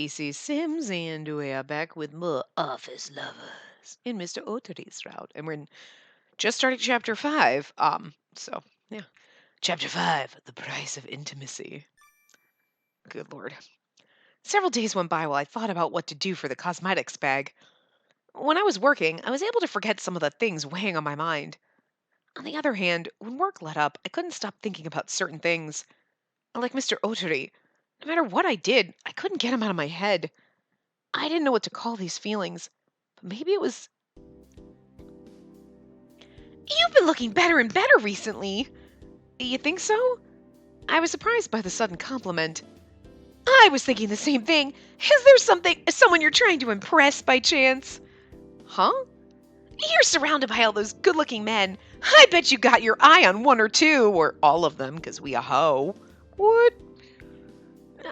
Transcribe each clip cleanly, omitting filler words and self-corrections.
Spacey, Sims, and we are back with more Office Lovers in Mr. Oteri's route. And we're just starting chapter 5. Yeah. Chapter 5, The Price of Intimacy. Good Lord. Several days went by while I thought about what to do for the cosmetics bag. When I was working, I was able to forget some of the things weighing on my mind. On the other hand, when work let up, I couldn't stop thinking about certain things. Like Mr. Oteri, no matter what I did, I couldn't get him out of my head. I didn't know what to call these feelings, but maybe it was... You've been looking better and better recently. You think so? I was surprised by the sudden compliment. I was thinking the same thing. Is there someone you're trying to impress by chance? Huh? You're surrounded by all those good-looking men. I bet you got your eye on one or two, or all of them, because we a hoe. What?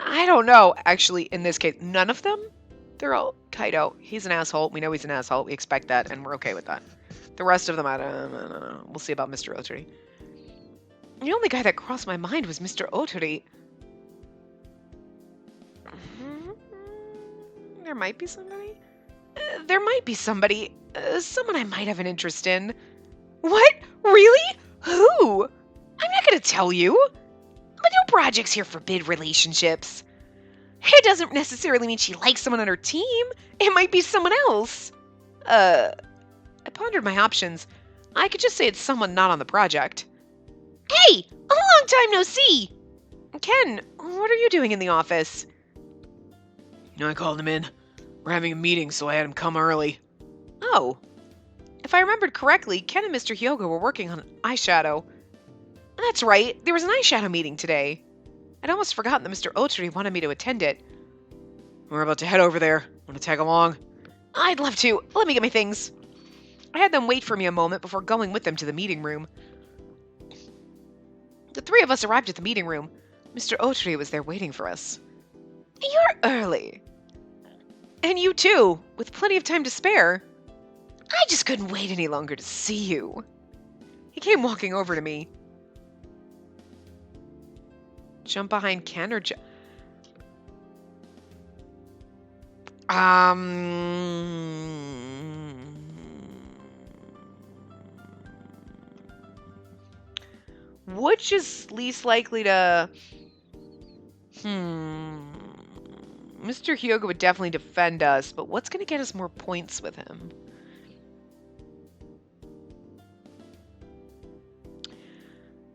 I don't know. Actually, in this case, none of them? They're all Kaido. He's an asshole. We know he's an asshole. We expect that, and we're okay with that. The rest of them, I don't know. We'll see about Mr. Oteri. The only guy that crossed my mind was Mr. Oteri. There might be somebody. Someone I might have an interest in. What? Really? Who? I'm not going to tell you. But no projects here forbid relationships. It doesn't necessarily mean she likes someone on her team. It might be someone else. I pondered my options. I could just say it's someone not on the project. Hey! A long time no see! Ken, what are you doing in the office? I called him in. We're having a meeting, so I had him come early. Oh. If I remembered correctly, Ken and Mr. Hyogo were working on eyeshadow. That's right. There was an eyeshadow meeting today. I'd almost forgotten that Mr. Oteri wanted me to attend it. We're about to head over there. Want to tag along? I'd love to. Let me get my things. I had them wait for me a moment before going with them to the meeting room. The three of us arrived at the meeting room. Mr. Oteri was there waiting for us. You're early. And you too, with plenty of time to spare. I just couldn't wait any longer to see you. He came walking over to me. Jump behind Ken or which is least likely to... Mr. Hyogo would definitely defend us, but what's going to get us more points with him?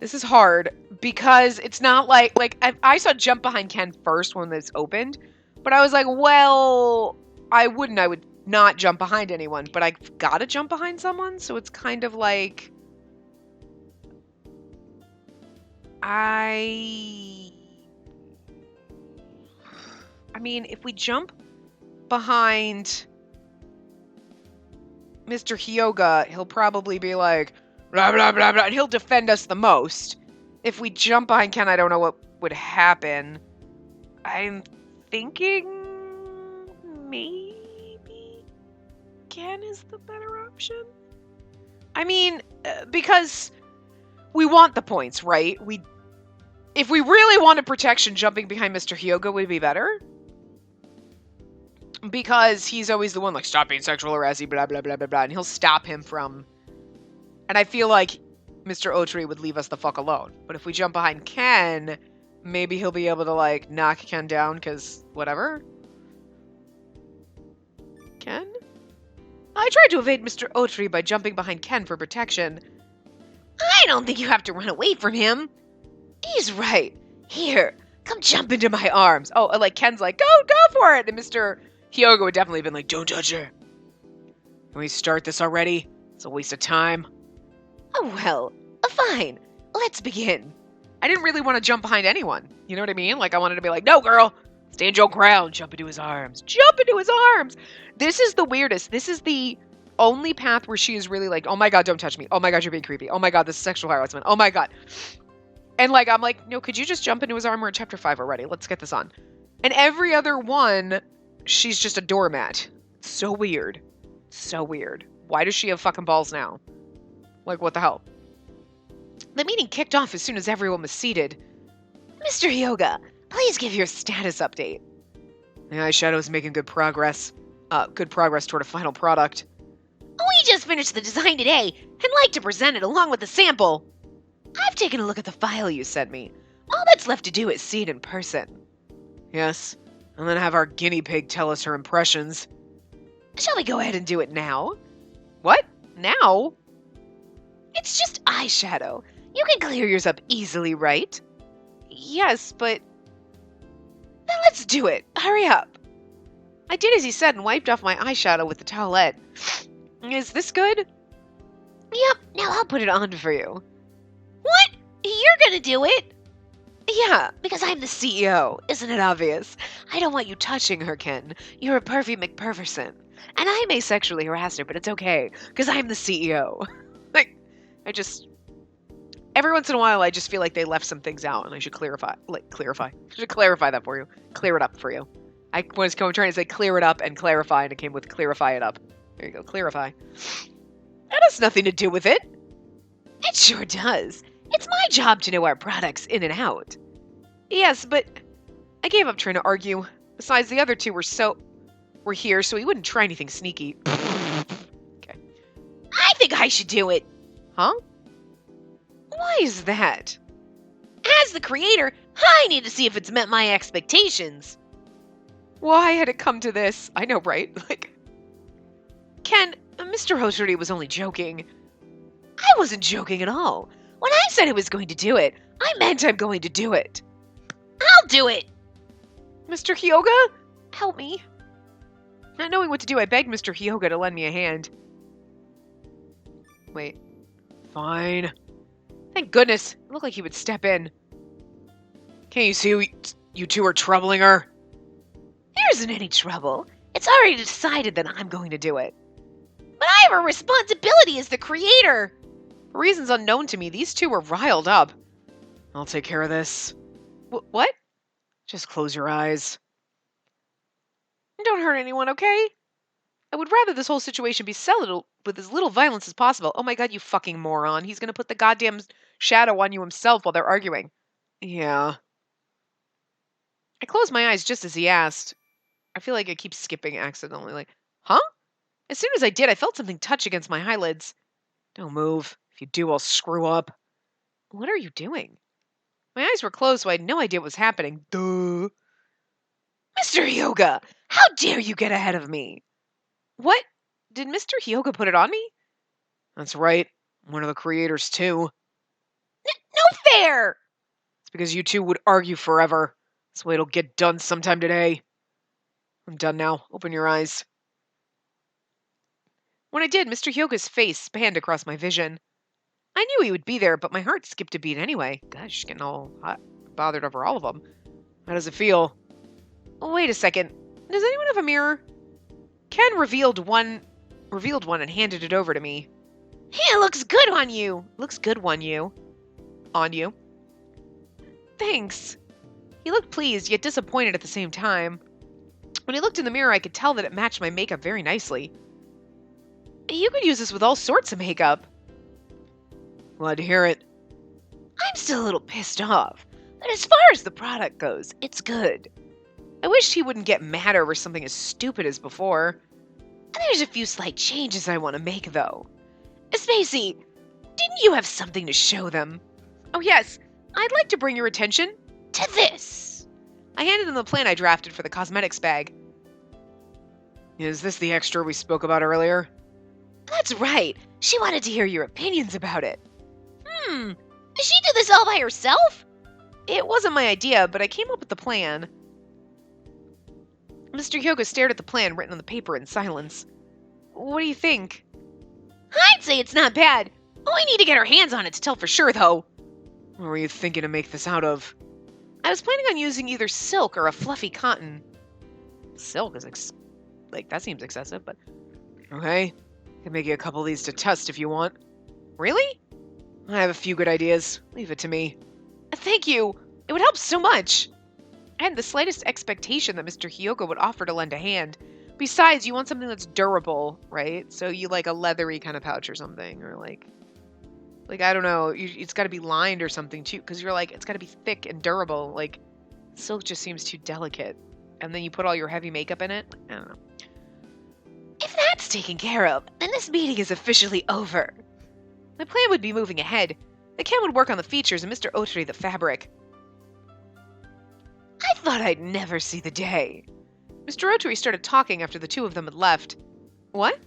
This is hard, because it's not like I saw jump behind Ken first when this opened, but I was like, well, I would not jump behind anyone, but I've got to jump behind someone, so it's kind of like... I mean, if we jump behind Mr. Hyoga, he'll probably be like, blah, blah, blah, blah, and he'll defend us the most. If we jump behind Ken, I don't know what would happen. I'm thinking maybe Ken is the better option. I mean, because we want the points, right? If we really wanted protection, jumping behind Mr. Hyoga would be better. Because he's always the one like, stop being sexual harassing, blah, blah, blah, blah, blah. And he'll stop him from... And I feel like Mr. Oteri would leave us the fuck alone. But if we jump behind Ken, maybe he'll be able to, like, knock Ken down, because whatever. Ken? I tried to evade Mr. Oteri by jumping behind Ken for protection. I don't think you have to run away from him. He's right. Here, come jump into my arms. Oh, like Ken's like, go for it. And Mr. Hyogo would definitely have been like, don't touch her. Can we start this already? It's a waste of time. Oh, well, fine. Let's begin. I didn't really want to jump behind anyone. You know what I mean? Like, I wanted to be like, no, girl. Stand your ground. Jump into his arms. Jump into his arms. This is the weirdest. This is the only path where she is really like, oh my god, don't touch me. Oh my god, you're being creepy. Oh my god, this is sexual harassment. Oh my god. And like, I'm like, no, could you just jump into his arm? We're in chapter 5 already. Let's get this on. And every other one, she's just a doormat. So weird. So weird. Why does she have fucking balls now? Like, what the hell? The meeting kicked off as soon as everyone was seated. Mr. Hyoga, please give your status update. The eyeshadow's making good progress. Good progress toward a final product. We just finished the design today and like to present it along with the sample. I've taken a look at the file you sent me. All that's left to do is see it in person. Yes, and then have our guinea pig tell us her impressions. Shall we go ahead and do it now? What? Now? It's just eyeshadow. You can clear yours up easily, right? Yes, but... Then let's do it. Hurry up. I did as he said and wiped off my eyeshadow with the towelette. Is this good? Yep, now I'll put it on for you. What? You're gonna do it? Yeah, because I'm the CEO. Isn't it obvious? I don't want you touching her, Ken. You're a pervy McPerverson. And I may sexually harass her, but it's okay, because I'm the CEO. Every once in a while, I just feel like they left some things out, and I should clarify. I should clarify that for you. Clear it up for you. I was trying to say clear it up and clarify, and it came with clarify it up. There you go, clarify. That has nothing to do with it. It sure does. It's my job to know our products in and out. Yes, but I gave up trying to argue. Besides, the other two were here, so he wouldn't try anything sneaky. Okay. I think I should do it. Huh? Why is that? As the creator, I need to see if it's met my expectations. Why had it come to this? I know, right? Ken, Mr. Hoserty was only joking. I wasn't joking at all. When I said I was going to do it, I meant I'm going to do it. I'll do it! Mr. Hyoga? Help me. Not knowing what to do, I begged Mr. Hyoga to lend me a hand. Wait. Fine. Thank goodness. It looked like he would step in. Can't you see you two are troubling her? There isn't any trouble. It's already decided that I'm going to do it. But I have a responsibility as the creator. For reasons unknown to me, these two were riled up. I'll take care of this. What? Just close your eyes. Don't hurt anyone, okay? I would rather this whole situation be settled with as little violence as possible. Oh my god, you fucking moron. He's gonna put the goddamn shadow on you himself while they're arguing. Yeah. I closed my eyes just as he asked. I feel like I keep skipping accidentally. Huh? As soon as I did, I felt something touch against my eyelids. Don't move. If you do, I'll screw up. What are you doing? My eyes were closed, so I had no idea what was happening. Duh. Mr. Hyoga, how dare you get ahead of me? What? Did Mr. Hyoga put it on me? That's right. I'm one of the creators, too. No fair! It's because you two would argue forever. This way it'll get done sometime today. I'm done now. Open your eyes. When I did, Mr. Hyoga's face spanned across my vision. I knew he would be there, but my heart skipped a beat anyway. Gosh, getting all hot, bothered over all of them. How does it feel? Oh, wait a second. Does anyone have a mirror? Ken revealed one and handed it over to me. Hey, it looks good on you. Looks good on you. On you. Thanks. He looked pleased, yet disappointed at the same time. When he looked in the mirror, I could tell that it matched my makeup very nicely. You could use this with all sorts of makeup. Glad to hear it. I'm still a little pissed off, but as far as the product goes, it's good. I wish he wouldn't get mad over something as stupid as before. There's a few slight changes I want to make, though. Spacey, didn't you have something to show them? Oh, yes. I'd like to bring your attention to this. I handed them the plan I drafted for the cosmetics bag. Is this the extra we spoke about earlier? That's right. She wanted to hear your opinions about it. Did she do this all by herself? It wasn't my idea, but I came up with the plan. Mr. Hyoga stared at the plan written on the paper in silence. What do you think? I'd say it's not bad. We need to get our hands on it to tell for sure, though. What were you thinking to make this out of? I was planning on using either silk or a fluffy cotton. Silk is that seems excessive, but... Okay. I can make you a couple of these to test if you want. Really? I have a few good ideas. Leave it to me. Thank you. It would help so much. I hadn't the slightest expectation that Mr. Hyoga would offer to lend a hand. Besides, you want something that's durable, right? So you like a leathery kind of pouch or something, or like I don't know, it's got to be lined or something too, because you're like, it's got to be thick and durable. Like, silk just seems too delicate. and then you put all your heavy makeup in it. I don't know. If that's taken care of, then this meeting is officially over. My plan would be moving ahead. The Ken would work on the features and Mr. Otri the fabric. I thought I'd never see the day. Mr. Otri started talking after the two of them had left. What?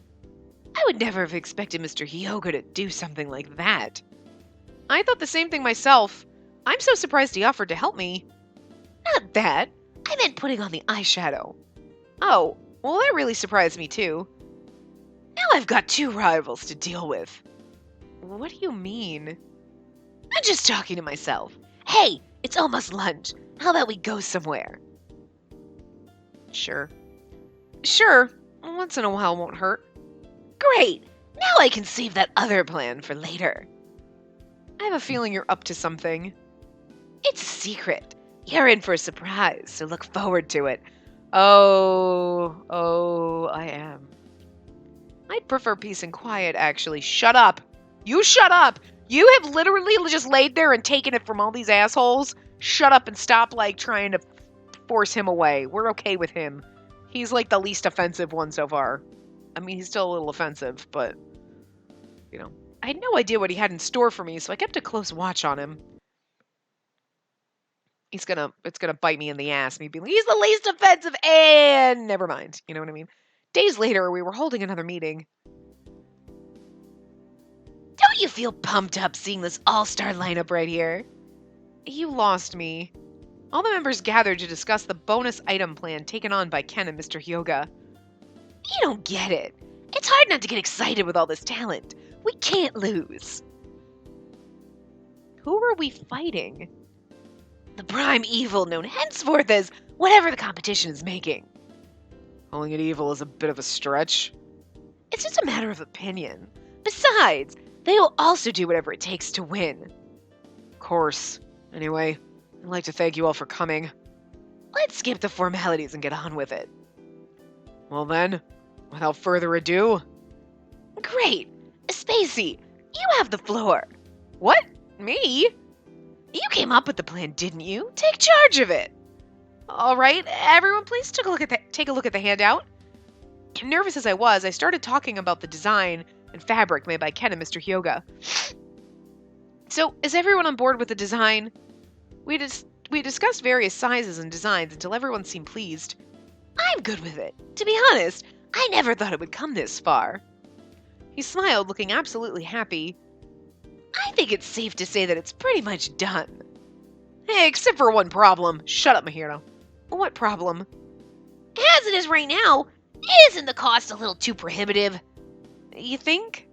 I would never have expected Mr. Hyoga to do something like that. I thought the same thing myself. I'm so surprised he offered to help me. Not that. I meant putting on the eyeshadow. Oh, well, that really surprised me too. Now I've got two rivals to deal with. What do you mean? I'm just talking to myself. Hey, it's almost lunch. How about we go somewhere? Sure. Sure. Once in a while won't hurt. Great. Now I can save that other plan for later. I have a feeling you're up to something. It's a secret. You're in for a surprise, so look forward to it. Oh, I am. I'd prefer peace and quiet, actually. Shut up. You shut up. You have literally just laid there and taken it from all these assholes. Shut up and stop, trying to force him away. We're okay with him. He's, the least offensive one so far. I mean, he's still a little offensive, but, I had no idea what he had in store for me, so I kept a close watch on him. It's gonna bite me in the ass. Me being like, he's the least offensive, and never mind. You know what I mean? Days later, we were holding another meeting. Don't you feel pumped up seeing this all-star lineup right here? You lost me. All the members gathered to discuss the bonus item plan taken on by Ken and Mr. Hyoga. You don't get it. It's hard not to get excited with all this talent. We can't lose. Who are we fighting? The prime evil known henceforth as whatever the competition is making. Calling it evil is a bit of a stretch. It's just a matter of opinion. Besides, they will also do whatever it takes to win. Of course. Anyway, I'd like to thank you all for coming. Let's skip the formalities and get on with it. Well then, without further ado... Great! Spacey, you have the floor. What? Me? You came up with the plan, didn't you? Take charge of it. All right, everyone please take a look at the handout. Nervous as I was, I started talking about the design and fabric made by Ken and Mr. Hyoga. So, is everyone on board with the design? We discussed various sizes and designs until everyone seemed pleased. I'm good with it. To be honest, I never thought it would come this far. He smiled, looking absolutely happy. I think it's safe to say that it's pretty much done. Hey, except for one problem. Shut up, Mahiro. What problem? As it is right now, isn't the cost a little too prohibitive? You think?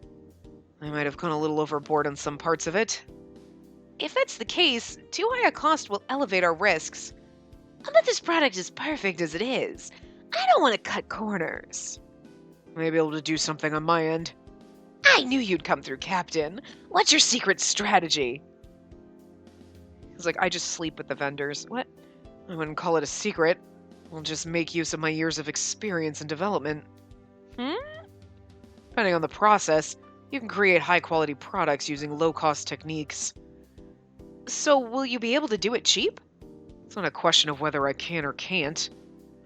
I might have gone a little overboard on some parts of it. If that's the case, too high a cost will elevate our risks. But this product is perfect as it is. I don't want to cut corners. I may be able to do something on my end. I knew you'd come through, Captain. What's your secret strategy? He's like, I just sleep with the vendors. What? I wouldn't call it a secret. I'll just make use of my years of experience and development. Depending on the process, you can create high-quality products using low-cost techniques. So, will you be able to do it cheap? It's not a question of whether I can or can't.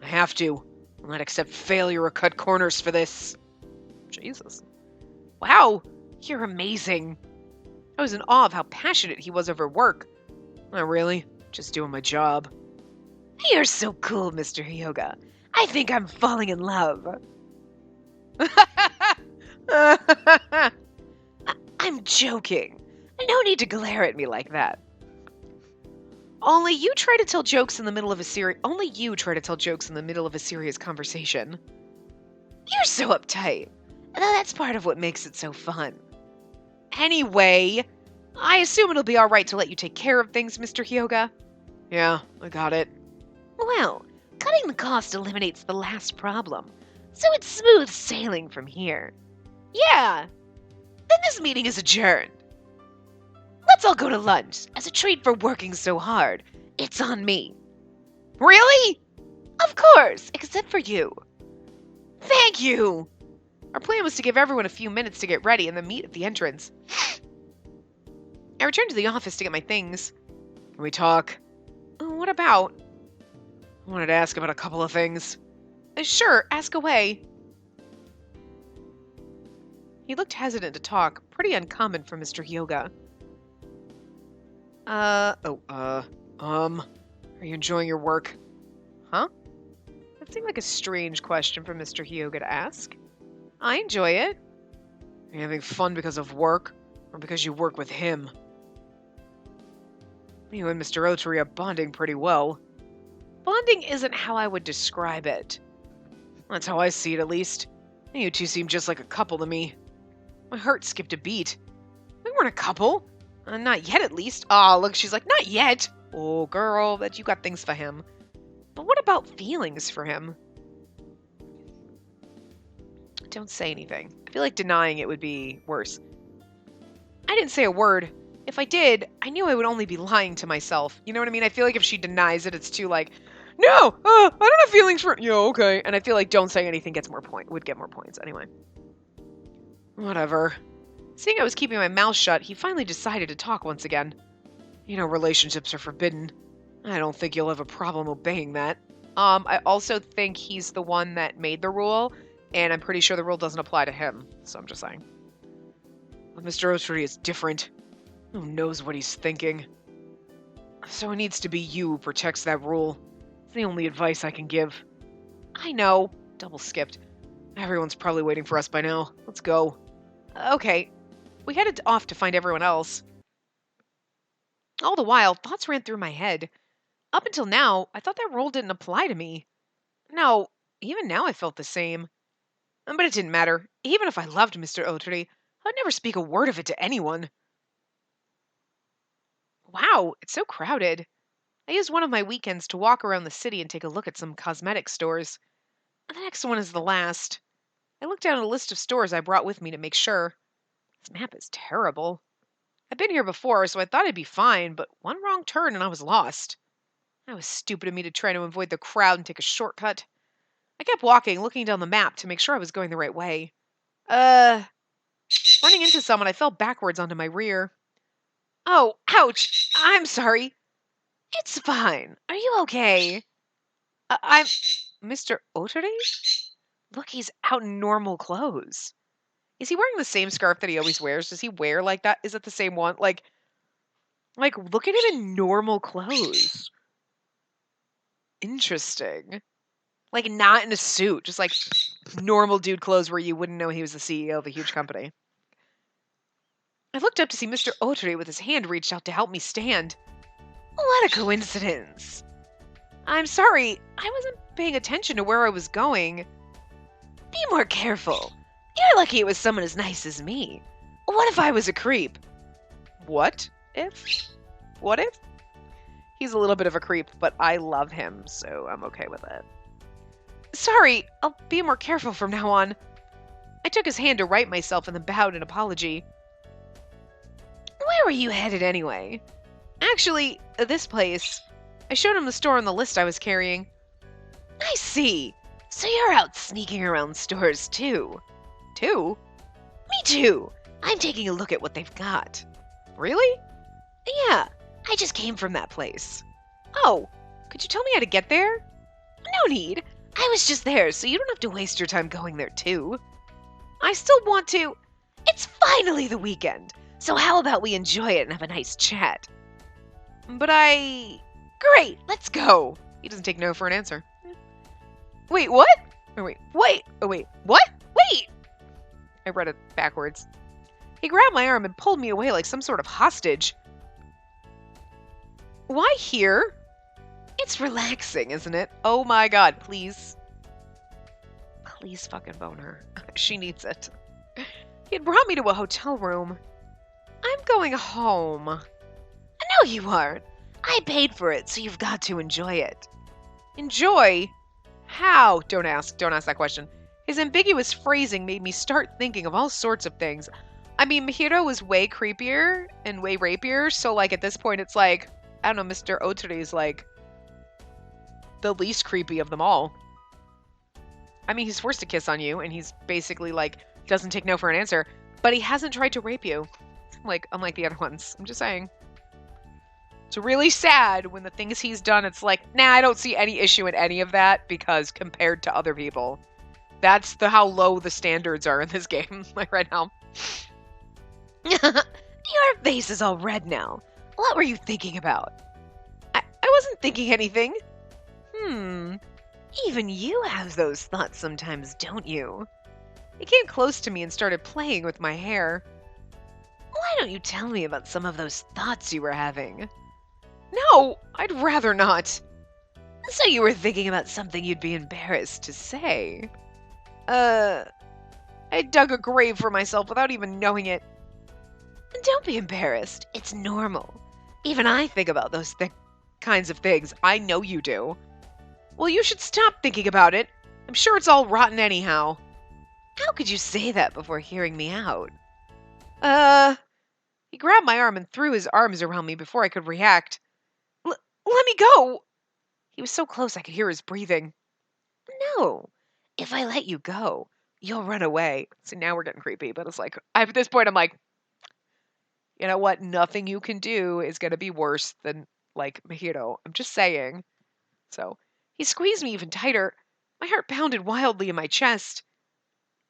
I have to. I'll not accept failure or cut corners for this. Jesus. Wow, you're amazing. I was in awe of how passionate he was over work. Not really, just doing my job. You're so cool, Mr. Hyoga. I think I'm falling in love. I'm joking. No need to glare at me like that. Only you try to tell jokes in the middle of a serious conversation. You're so uptight. Though that's part of what makes it so fun. Anyway, I assume it'll be alright to let you take care of things, Mr. Hyoga? Yeah, I got it. Well, cutting the cost eliminates the last problem, so it's smooth sailing from here. Yeah! Then this meeting is adjourned. Let's all go to lunch. As a treat for working so hard, it's on me. Really? Of course, except for you. Thank you! Our plan was to give everyone a few minutes to get ready and then meet at the entrance. I returned to the office to get my things. Can we talk? What about? I wanted to ask about a couple of things. Sure, ask away. He looked hesitant to talk, pretty uncommon for Mr. Hyoga. Are you enjoying your work? Huh? That seemed like a strange question for Mr. Hyoga to ask. I enjoy it. Are you having fun because of work, or because you work with him? You and Mr. Otri are bonding pretty well. Bonding isn't how I would describe it. That's how I see it, at least. You two seem just like a couple to me. My heart skipped a beat. We weren't a couple. Not yet, at least. Aw, look, she's like, not yet. Oh, girl, bet you got things for him. But what about feelings for him? Don't say anything. I feel like denying it would be worse. I didn't say a word. If I did, I knew I would only be lying to myself. You know what I mean? I feel like if she denies it, it's too like, no, I don't have feelings for... Yeah, okay. And I feel like don't say anything would get more points anyway. Whatever. Seeing I was keeping my mouth shut, he finally decided to talk once again. You know, relationships are forbidden. I don't think you'll have a problem obeying that. I also think he's the one that made the rule, and I'm pretty sure the rule doesn't apply to him, so I'm just saying. But Mr. Otri is different. Who knows what he's thinking? So it needs to be you who protects that rule. It's the only advice I can give. I know. Double skipped. Everyone's probably waiting for us by now. Let's go. Okay. We headed off to find everyone else. All the while, thoughts ran through my head. Up until now, I thought that rule didn't apply to me. No, even now I felt the same. But it didn't matter. Even if I loved Mr. Otri, I'd never speak a word of it to anyone. Wow, it's so crowded. I used one of my weekends to walk around the city and take a look at some cosmetic stores. The next one is the last. I looked down a list of stores I brought with me to make sure. This map is terrible. I've been here before, so I thought I'd be fine, but one wrong turn and I was lost. That was stupid of me to try to avoid the crowd and take a shortcut. I kept walking, looking down the map to make sure I was going the right way. Running into someone, I fell backwards onto my rear. Oh, ouch! I'm sorry. It's fine. Are you okay? I'm... Mr. Otri? Look, he's out in normal clothes. Is he wearing the same scarf that he always wears? Does he wear like that? Is it the same one? Like, look at him in normal clothes. Interesting. Like, not in a suit. Just, like, normal dude clothes where you wouldn't know he was the CEO of a huge company. I looked up to see Mr. Otri with his hand reached out to help me stand. What a coincidence. I'm sorry. I wasn't paying attention to where I was going. Be more careful. You're lucky it was someone as nice as me. What if I was a creep? What if? What if? He's a little bit of a creep, but I love him, so I'm okay with it. Sorry, I'll be more careful from now on. I took his hand to right myself and then bowed in apology. Where were you headed anyway? Actually, this place. I showed him the store on the list I was carrying. I see. So you're out sneaking around stores too. Too? Me too. I'm taking a look at what they've got. Really? Yeah, I just came from that place. Oh, could you tell me how to get there? No need. I was just there, so you don't have to waste your time going there too. I still want to. It's finally the weekend, so how about we enjoy it and have a nice chat? But Great, let's go. He doesn't take no for an answer. Wait, what? Oh, wait, what? Wait! I read it backwards. He grabbed my arm and pulled me away like some sort of hostage. Why here? It's relaxing, isn't it? Oh my god, please. Please fucking bone her. She needs it. He had brought me to a hotel room. I'm going home. No, you aren't. I paid for it, so you've got to enjoy it. Enjoy? How? Don't ask that question. His ambiguous phrasing made me start thinking of all sorts of things. I mean, Mahiro was way creepier and way rapier, so like at this point it's like, I don't know, Mr. Otri is like the least creepy of them all. I mean, he's forced to kiss on you, and he's basically like, doesn't take no for an answer, but he hasn't tried to rape you. Like, unlike the other ones. I'm just saying. It's really sad when the things he's done, it's like, nah, I don't see any issue in any of that because compared to other people, that's how low the standards are in this game, like right now. Your face is all red now. What were you thinking about? I wasn't thinking anything. Even you have those thoughts sometimes, don't you? He came close to me and started playing with my hair. Why don't you tell me about some of those thoughts you were having? No, I'd rather not. So you were thinking about something you'd be embarrassed to say. I dug a grave for myself without even knowing it. Don't be embarrassed. It's normal. Even I think about those kinds of things. I know you do. Well, you should stop thinking about it. I'm sure it's all rotten anyhow. How could you say that before hearing me out? He grabbed my arm and threw his arms around me before I could react. Let me go! He was so close I could hear his breathing. No. If I let you go, you'll run away. So now we're getting creepy, but it's like, at this point, I'm like, you know what? Nothing you can do is going to be worse than, like, Mahito. I'm just saying. So he squeezed me even tighter. My heart pounded wildly in my chest.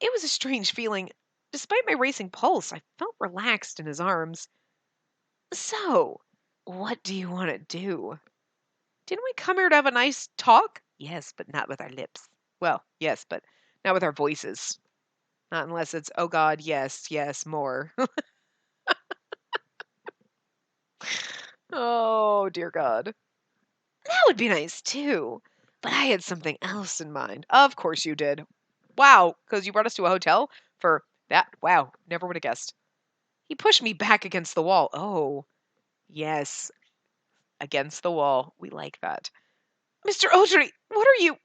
It was a strange feeling. Despite my racing pulse, I felt relaxed in his arms. So, what do you want to do? Didn't we come here to have a nice talk? Yes, but not with our lips. Well, yes, but not with our voices. Not unless it's, oh God, yes, yes, more. Oh, dear God. That would be nice, too. But I had something else in mind. Of course you did. Wow, because you brought us to a hotel for that? Wow, never would have guessed. He pushed me back against the wall. Oh, yes, against the wall. We like that. Mr. Otri, what are you?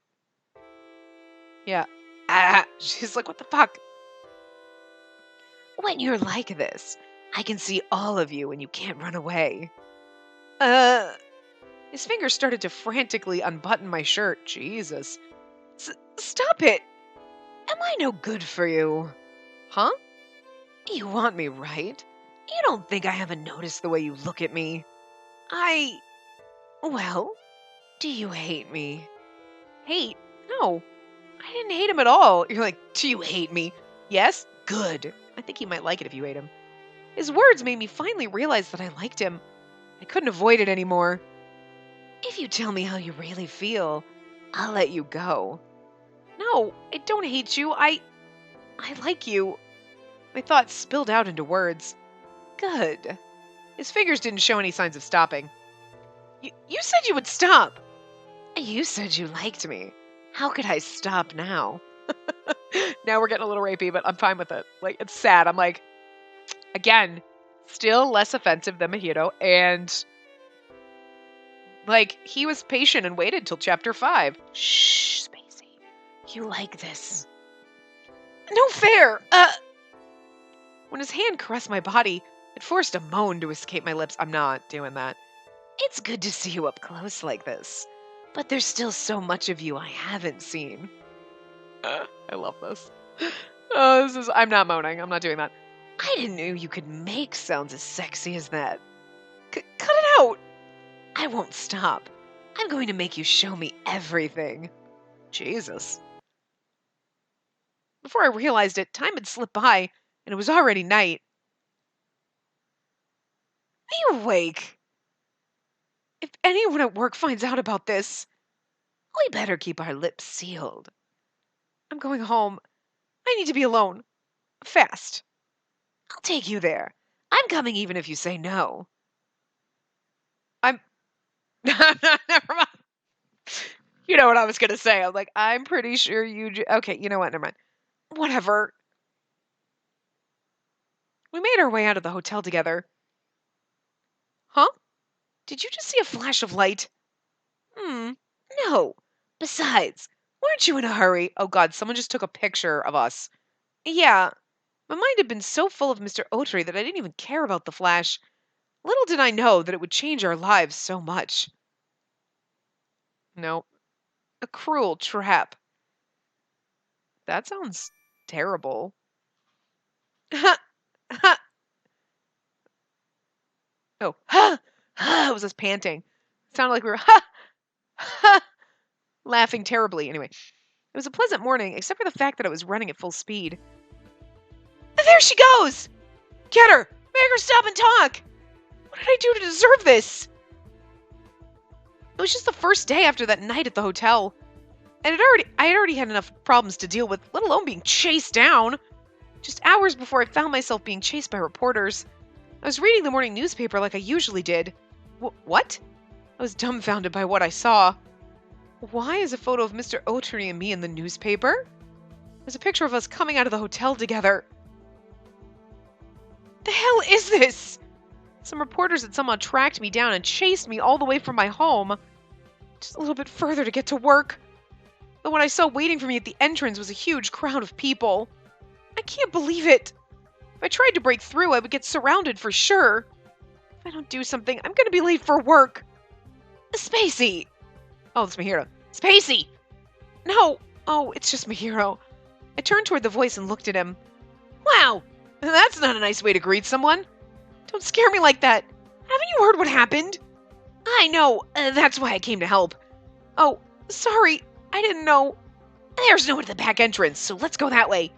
Yeah. She's like, what the fuck? When you're like this, I can see all of you and you can't run away. His fingers started to frantically unbutton my shirt. Jesus. Stop it! Am I no good for you? Huh? You want me, right? You don't think I haven't noticed the way you look at me? Well, do you hate me? Hate? No. I didn't hate him at all. You're like, do you hate me? Yes? Good. I think he might like it if you hate him. His words made me finally realize that I liked him. I couldn't avoid it anymore. If you tell me how you really feel, I'll let you go. No, I don't hate you. I like you. My thoughts spilled out into words. Good. His fingers didn't show any signs of stopping. You said you would stop. You said you liked me. How could I stop now? Now we're getting a little rapey, but I'm fine with it. Like, it's sad. I'm like, again, still less offensive than Mahito, and like, he was patient and waited till chapter 5. Shh, Spacey. You like this. No fair! When his hand caressed my body, it forced a moan to escape my lips. I'm not doing that. It's good to see you up close like this, but there's still so much of you I haven't seen. I love this. I'm not moaning. I'm not doing that. I didn't know you could make sounds as sexy as that. Cut it out! I won't stop. I'm going to make you show me everything. Jesus. Before I realized it, time had slipped by, and it was already night. Are you awake? If anyone at work finds out about this, we better keep our lips sealed. I'm going home. I need to be alone. Fast. I'll take you there. I'm coming even if you say no. I'm... Never mind. You know what I was going to say. I'm like, I'm pretty sure you... Okay, you know what? Never mind. Whatever. We made our way out of the hotel together. Huh? Did you just see a flash of light? No. Besides, weren't you in a hurry? Oh God, someone just took a picture of us. Yeah. My mind had been so full of Mr. Otri that I didn't even care about the flash. Little did I know that it would change our lives so much. No. A cruel trap. That sounds terrible. Ha! Ha! Oh. Ha! It was us panting. It sounded like we were ha ha laughing terribly. Anyway, it was a pleasant morning, except for the fact that I was running at full speed. There she goes! Get her! Make her stop and talk! What did I do to deserve this? It was just the first day after that night at the hotel. And I had already had enough problems to deal with, let alone being chased down. Just hours before I found myself being chased by reporters. I was reading the morning newspaper like I usually did. What? I was dumbfounded by what I saw. Why is a photo of Mr. Ottery and me in the newspaper? There's a picture of us coming out of the hotel together. The hell is this? Some reporters had somehow tracked me down and chased me all the way from my home. Just a little bit further to get to work. But what I saw waiting for me at the entrance was a huge crowd of people. I can't believe it. If I tried to break through, I would get surrounded for sure. If I don't do something, I'm gonna be late for work. Spacey! Oh, it's Mihiro. Spacey! No! Oh, it's just Mihiro. I turned toward the voice and looked at him. Wow! That's not a nice way to greet someone. Don't scare me like that. Haven't you heard what happened? I know. That's why I came to help. Oh, sorry. I didn't know. There's no one at the back entrance, so let's go that way.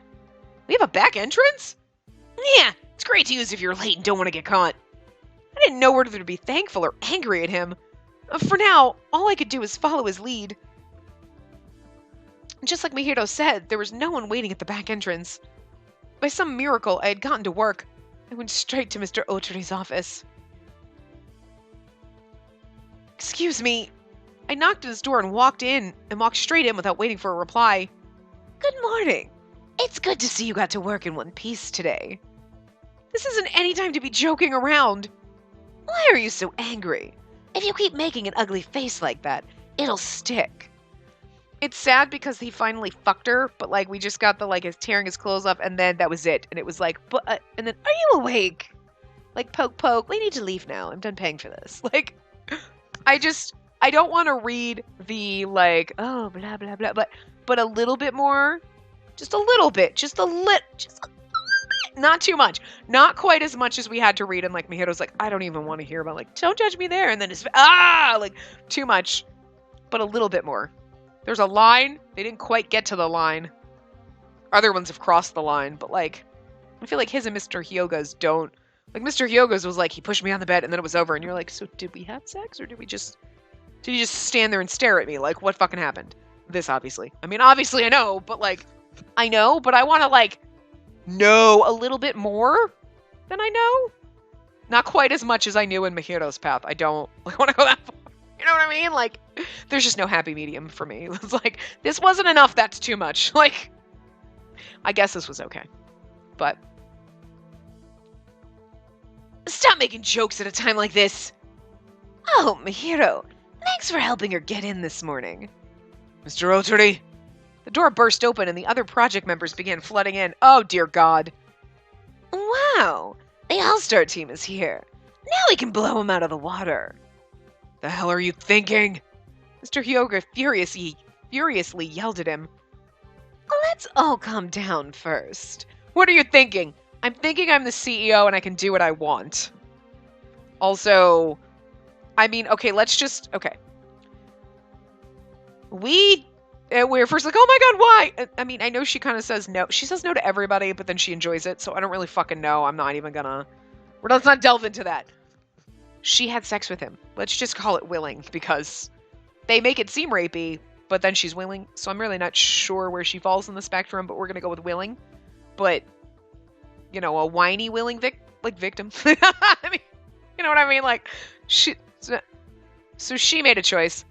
We have a back entrance? Yeah, it's great to use if you're late and don't want to get caught. I didn't know whether to be thankful or angry at him. For now, all I could do was follow his lead. Just like Mihiro said, there was no one waiting at the back entrance. By some miracle, I had gotten to work. I went straight to Mr. Ottery's office. Excuse me. I knocked at his door and walked straight in without waiting for a reply. Good morning. It's good to see you got to work in one piece today. This isn't any time to be joking around. Why are you so angry? If you keep making an ugly face like that, it'll stick. It's sad because he finally fucked her, but like we just got the like his tearing his clothes off and then that was it. And it was like, and then, are you awake? Like poke poke, we need to leave now. I'm done paying for this. Like, I don't want to read the like, oh, blah, blah, blah, but a little bit more, just a little bit, not too much, not quite as much as we had to read. And like Mihiro's like, I don't even want to hear about like, don't judge me there. And then it's, like too much, but a little bit more. There's a line. They didn't quite get to the line. Other ones have crossed the line, but like, I feel like his and Mr. Hyoga's don't. Like Mr. Hyoga's was like, he pushed me on the bed and then it was over. And you're like, so did we have sex or did you just stand there and stare at me? Like, what fucking happened? This, obviously. I mean, obviously I know, but like, I know, but I want to like, know a little bit more than I know. Not quite as much as I knew in Mihiro's path. I don't like, want to go that far. You know what I mean? Like, there's just no happy medium for me. It's like, this wasn't enough, that's too much. Like, I guess this was okay. But, stop making jokes at a time like this. Oh, Mihiro, thanks for helping her get in this morning. Mr. Ottery. The door burst open and the other project members began flooding in. Oh, dear God. Wow, the All-Star team is here. Now we can blow him out of the water. The hell are you thinking? Mr. Hyoga furiously yelled at him. Let's all calm down first. What are you thinking? I'm thinking I'm the CEO and I can do what I want. Also, I mean, okay, okay. We're first like, oh my God, why? I mean, I know she kind of says no. She says no to everybody, but then she enjoys it, so I don't really fucking know. I'm not even gonna... Let's not delve into that. She had sex with him. Let's just call it willing, because they make it seem rapey, but then she's willing, so I'm really not sure where she falls in the spectrum, but we're gonna go with willing. But, you know, a whiny willing victim. I mean, you know what I mean? Like, so she made a choice.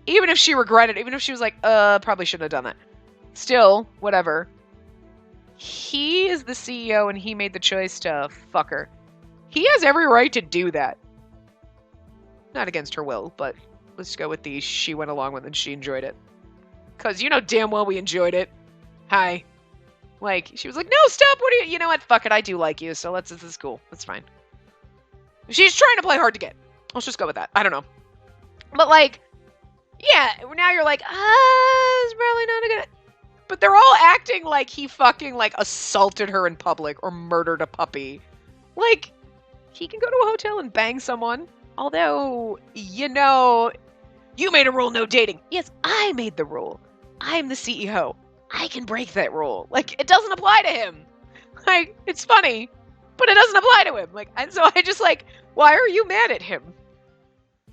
Even if she regretted, even if she was like, probably shouldn't have done that. Still, whatever. He is the CEO and he made the choice to fuck her. He has every right to do that. Not against her will, but let's go with she went along with it and she enjoyed it. Because you know damn well we enjoyed it. Hi. Like, she was like, no, stop, what are you know what, fuck it, I do like you, so this is cool. That's fine. She's trying to play hard to get. Let's just go with that. I don't know. But like, yeah, now you're like, it's probably not a good... But they're all acting like he fucking, like, assaulted her in public or murdered a puppy. Like, he can go to a hotel and bang someone. Although, you made a rule, no dating. Yes, I made the rule. I'm the CEO. I can break that rule. Like, it doesn't apply to him. Like, it's funny, but it doesn't apply to him. Like, and so I just like, why are you mad at him?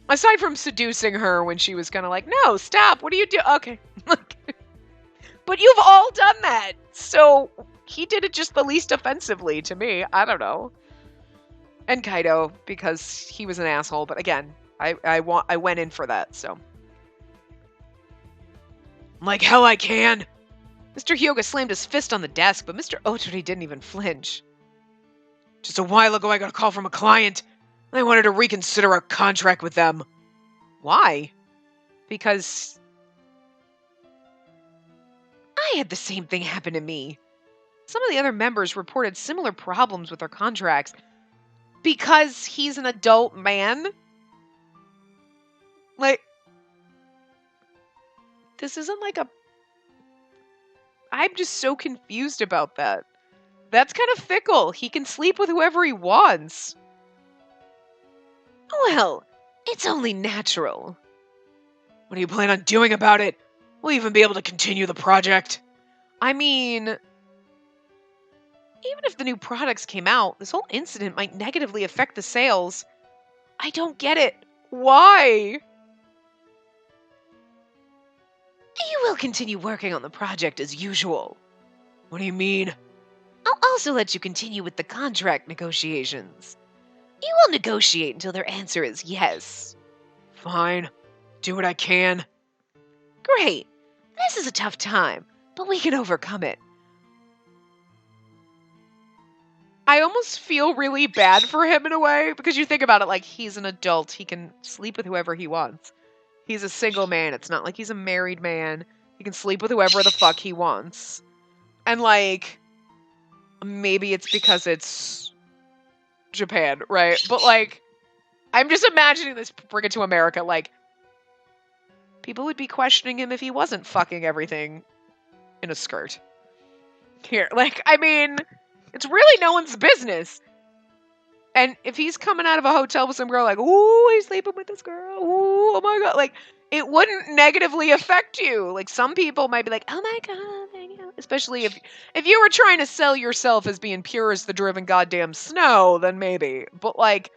Aside from seducing her when she was kind of like, no, stop. What do you do? Okay. But you've all done that. So he did it just the least offensively to me. I don't know. And Kaido, because he was an asshole. But again, I went in for that, so. I'm like, hell I can. Mr. Hyoga slammed his fist on the desk, but Mr. Otori didn't even flinch. Just a while ago, I got a call from a client. I wanted to reconsider our contract with them. Why? Because I had the same thing happen to me. Some of the other members reported similar problems with their contracts. Because he's an adult man? Like, this isn't like a... I'm just so confused about that. That's kind of fickle. He can sleep with whoever he wants. Well, it's only natural. What do you plan on doing about it? Will you even be able to continue the project? I mean, even if the new products came out, this whole incident might negatively affect the sales. I don't get it. Why? You will continue working on the project as usual. What do you mean? I'll also let you continue with the contract negotiations. You will negotiate until their answer is yes. Fine. Do what I can. Great. This is a tough time, but we can overcome it. I almost feel really bad for him in a way, because you think about it like he's an adult. He can sleep with whoever he wants. He's a single man. It's not like he's a married man. He can sleep with whoever the fuck he wants. And like, maybe it's because it's Japan, right? But like, I'm just imagining this, bring it to America, like, people would be questioning him if he wasn't fucking everything in a skirt. Here, like, I mean, it's really no one's business. And if he's coming out of a hotel with some girl like, ooh, he's sleeping with this girl, ooh, oh my god, like, it wouldn't negatively affect you. Like, some people might be like, oh my god, thank you. Especially if you were trying to sell yourself as being pure as the driven goddamn snow, then maybe. But like,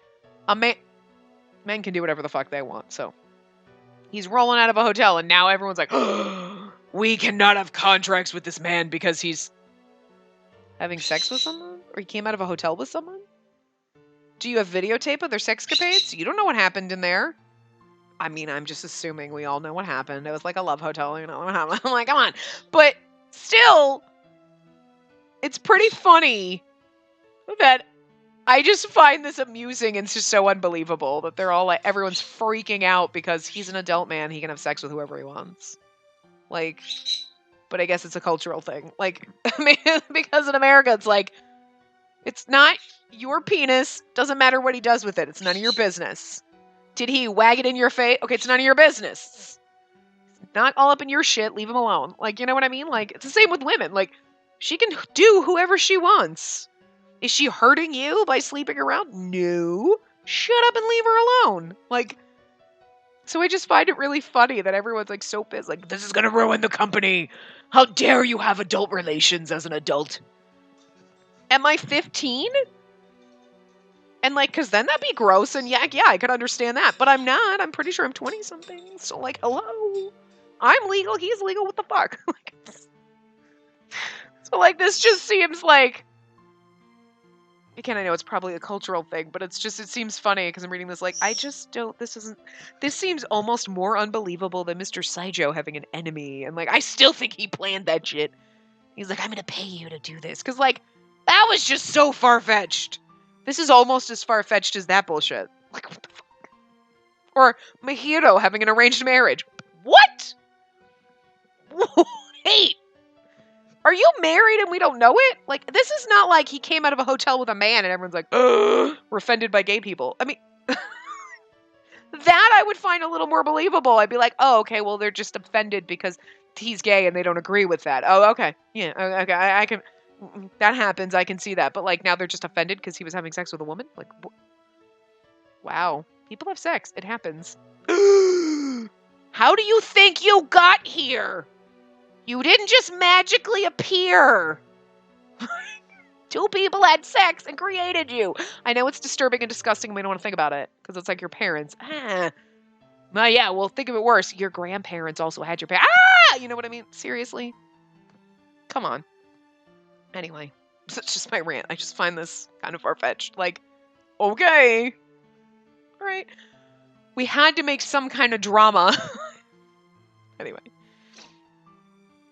men can do whatever the fuck they want, so. He's rolling out of a hotel, and now everyone's like, oh, we cannot have contracts with this man because he's having sex with someone? Or he came out of a hotel with someone? Do you have videotape of their sexcapades? You don't know what happened in there. I mean, I'm just assuming we all know what happened. It was like a love hotel, you know what happened. I'm like, come on. But still, it's pretty funny that I just find this amusing and it's just so unbelievable that they're all like, everyone's freaking out because he's an adult man. He can have sex with whoever he wants. Like, but I guess it's a cultural thing. Like, I mean, because in America, it's like, it's not your penis. Doesn't matter what he does with it. It's none of your business. Did he wag it in your face? Okay, it's none of your business. It's not all up in your shit. Leave him alone. Like, you know what I mean? Like, it's the same with women. Like, she can do whoever she wants. Is she hurting you by sleeping around? No. Shut up and leave her alone. Like, so I just find it really funny that everyone's like so pissed. Like, this is gonna ruin the company. How dare you have adult relations as an adult? Am I 15? And like, cause then that'd be gross. And yeah, I could understand that. But I'm not. I'm pretty sure I'm 20 something. So like, hello. I'm legal. He's legal. What the fuck? So like, this just seems like, again, I know it's probably a cultural thing, but it's just, it seems funny because I'm reading this like, I just don't, this seems almost more unbelievable than Mr. Saijo having an enemy. And like, I still think he planned that shit. He's like, I'm gonna pay you to do this. Cause like, that was just so far-fetched. This is almost as far-fetched as that bullshit. Like, what the fuck? Or Mahiro having an arranged marriage. What? Wait. Are you married and we don't know it? Like, this is not like he came out of a hotel with a man and everyone's like, ugh, we're offended by gay people. I mean, that I would find a little more believable. I'd be like, oh, okay, well, they're just offended because he's gay and they don't agree with that. Oh, okay. Yeah, okay, I can, that happens, I can see that. But, like, now they're just offended because he was having sex with a woman? Like, wow. People have sex. It happens. How do you think you got here? You didn't just magically appear. Two people had sex and created you. I know it's disturbing and disgusting. We don't want to think about it because it's like your parents. Yeah, well, think of it worse. Your grandparents also had your parents. You know what I mean? Seriously? Come on. Anyway, that's just my rant. I just find this kind of far-fetched. Like, okay. All right. We had to make some kind of drama. Anyway.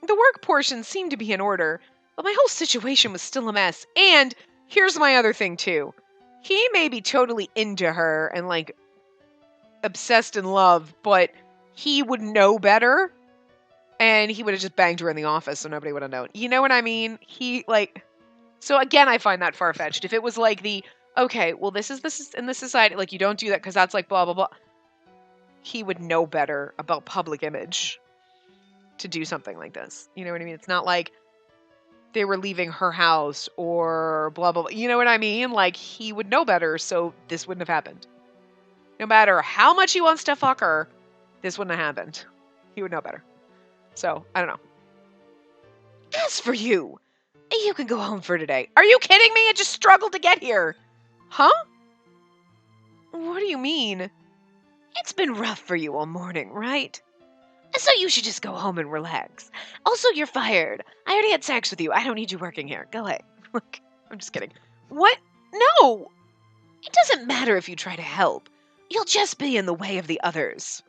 The work portion seemed to be in order, but my whole situation was still a mess. And here's my other thing, too. He may be totally into her and, like, obsessed in love, but he would know better. And he would have just banged her in the office so nobody would have known. You know what I mean? So again, I find that far-fetched. If it was like okay, well, this is in this society, like, you don't do that because that's like blah, blah, blah. He would know better about public image to do something like this. You know what I mean? It's not like they were leaving her house or blah, blah, blah. You know what I mean? Like, he would know better, so this wouldn't have happened. No matter how much he wants to fuck her, this wouldn't have happened. He would know better. So, I don't know. As for you, you can go home for today. Are you kidding me? I just struggled to get here. Huh? What do you mean? It's been rough for you all morning, right? So you should just go home and relax. Also, you're fired. I already had sex with you. I don't need you working here. Go away. Look, I'm just kidding. What? No! It doesn't matter if you try to help. You'll just be in the way of the others.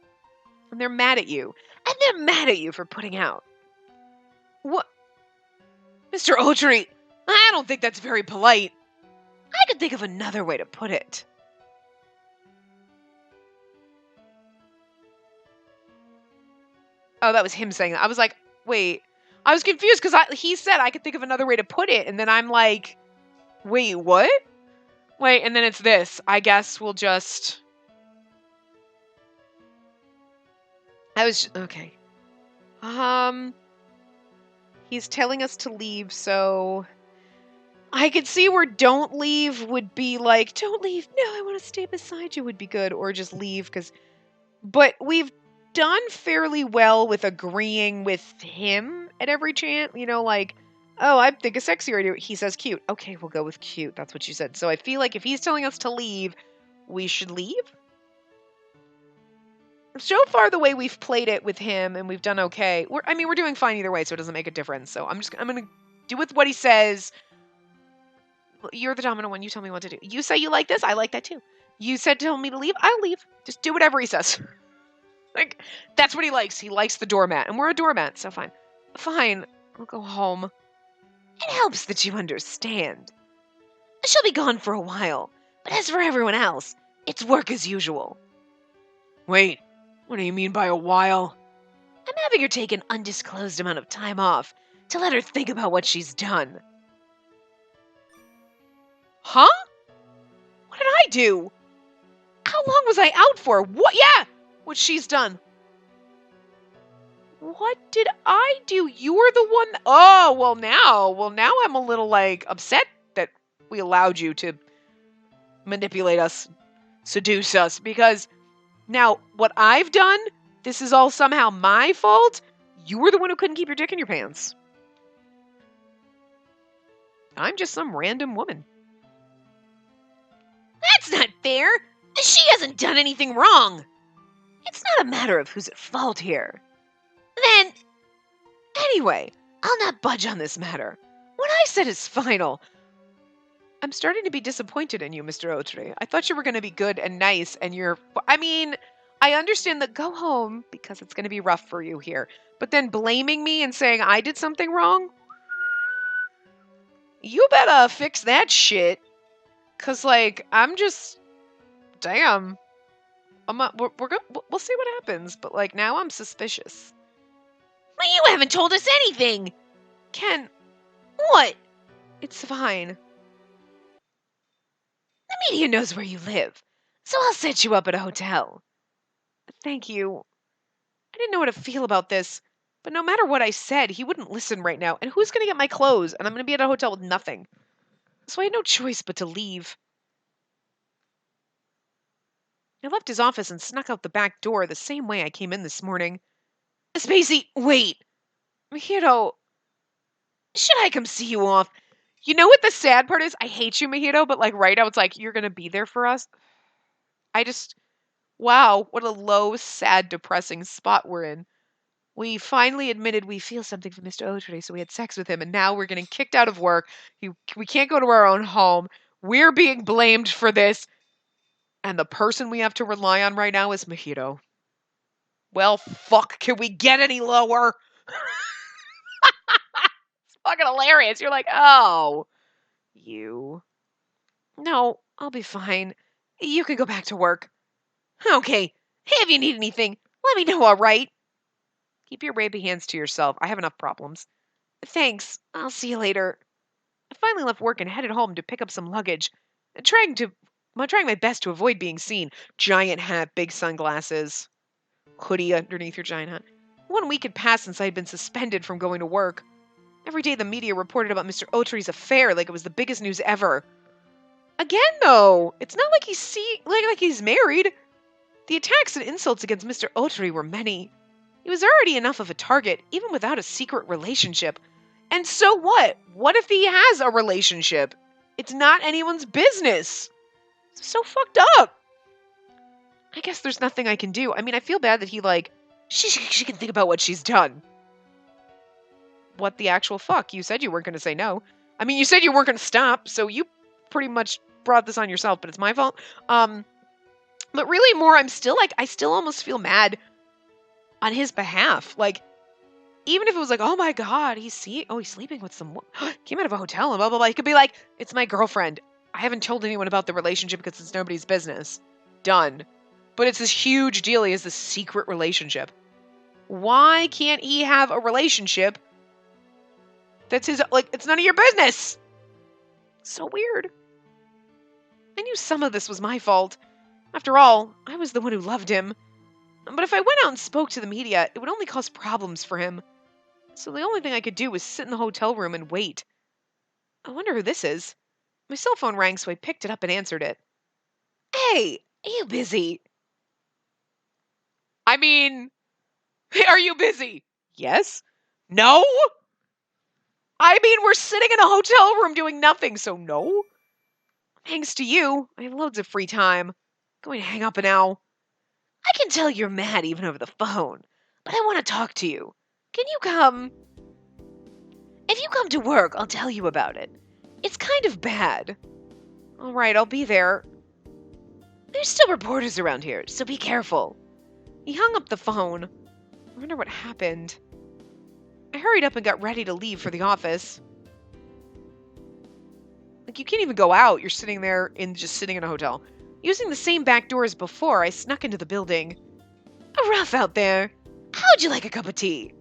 And they're mad at you. And they're mad at you for putting out. What? Mr. Autry, I don't think that's very polite. I could think of another way to put it. Oh, that was him saying that. I was like, wait. I was confused because he said I could think of another way to put it. And then I'm like, wait, what? Wait, and then it's this. I guess we'll just... Okay. He's telling us to leave, so... I could see where don't leave would be like, don't leave. No, I want to stay beside you would be good. Or just leave, because... But we've done fairly well with agreeing with him at every chant. You know, like, oh, I think a sexy idea. He says cute. Okay, we'll go with cute. That's what you said. So I feel like if he's telling us to leave, we should leave. So far, the way we've played it with him, and we've done okay. We're doing fine either way, so it doesn't make a difference. So I'm gonna do with what he says. You're the dominant one. You tell me what to do. You say you like this. I like that too. You said tell me to leave. I'll leave. Just do whatever he says. Like, that's what he likes. He likes the doormat, and we're a doormat, so fine. Fine. I'll go home. It helps that you understand. She'll be gone for a while, but as for everyone else, it's work as usual. Wait. What do you mean by a while? I'm having her take an undisclosed amount of time off to let her think about what she's done. Huh? What did I do? How long was I out for? What? Yeah! What she's done. What did I do? You were the one... Oh, well now I'm a little, like, upset that we allowed you to manipulate us, seduce us, because... Now, what I've done, this is all somehow my fault? You were the one who couldn't keep your dick in your pants. I'm just some random woman. That's not fair! She hasn't done anything wrong! It's not a matter of who's at fault here. Then... Anyway, I'll not budge on this matter. What I said is final. I'm starting to be disappointed in you, Mr. Autry. I thought you were going to be good and nice, and you're... I understand that go home, because it's going to be rough for you here. But then blaming me and saying I did something wrong? You better fix that shit. Because, like, I'm just... Damn. We'll see what happens, but, like, now I'm suspicious. But you haven't told us anything! Ken... What? It's fine. The media knows where you live, so I'll set you up at a hotel. Thank you. I didn't know how to feel about this, but no matter what I said, he wouldn't listen right now, and who's going to get my clothes, and I'm going to be at a hotel with nothing. So I had no choice but to leave. I left his office and snuck out the back door the same way I came in this morning. Spacey, wait! Mahito, should I come see you off? You know what the sad part is? I hate you, Mahito, but like right now it's like, you're gonna be there for us. Wow, what a low, sad, depressing spot we're in. We finally admitted we feel something for Mr. Otry, so we had sex with him, and now we're getting kicked out of work. We can't go to our own home. We're being blamed for this, and the person we have to rely on right now is Mahito. Well, fuck, can we get any lower? It's fucking hilarious. You're like, oh, you. No, I'll be fine. You can go back to work. Okay, if you need anything, let me know, all right? Keep your rapey hands to yourself. I have enough problems. Thanks. I'll see you later. I finally left work and headed home to pick up some luggage. Trying my best to avoid being seen. Giant hat, big sunglasses, hoodie underneath your giant hat. 1 week had passed since I had been suspended from going to work. Every day the media reported about Mr. Otry's affair like it was the biggest news ever. Again, though, it's not like like he's married. The attacks and insults against Mr. Otry were many. He was already enough of a target, even without a secret relationship. And so what? What if he has a relationship? It's not anyone's business. It's so fucked up. I guess there's nothing I can do. I mean, I feel bad that she can think about what she's done. What the actual fuck? You said you weren't going to say no. I mean, you said you weren't going to stop, so you pretty much brought this on yourself, but it's my fault. But really more, I still almost feel mad on his behalf. Like, even if it was like, oh my god, he's sleeping with someone, came out of a hotel and blah, blah, blah. He could be like, it's my girlfriend. I haven't told anyone about the relationship because it's nobody's business. Done. But it's this huge deal. He has this secret relationship. Why can't he have a relationship that's it's none of your business? So weird. I knew some of this was my fault. After all, I was the one who loved him. But if I went out and spoke to the media, it would only cause problems for him. So the only thing I could do was sit in the hotel room and wait. I wonder who this is. My cell phone rang, so I picked it up and answered it. Hey, are you busy? I mean, are you busy? Yes? No? I mean, we're sitting in a hotel room doing nothing, so no? Thanks to you, I have loads of free time. I'm going to hang up now. I can tell you're mad even over the phone, but I want to talk to you. Can you come? If you come to work, I'll tell you about it. It's kind of bad. All right, I'll be there. There's still reporters around here, so be careful. He hung up the phone. I wonder what happened. I hurried up and got ready to leave for the office. Like, you can't even go out. You're sitting there just sitting in a hotel. Using the same back door as before, I snuck into the building. Rough out there. How'd you like a cup of tea?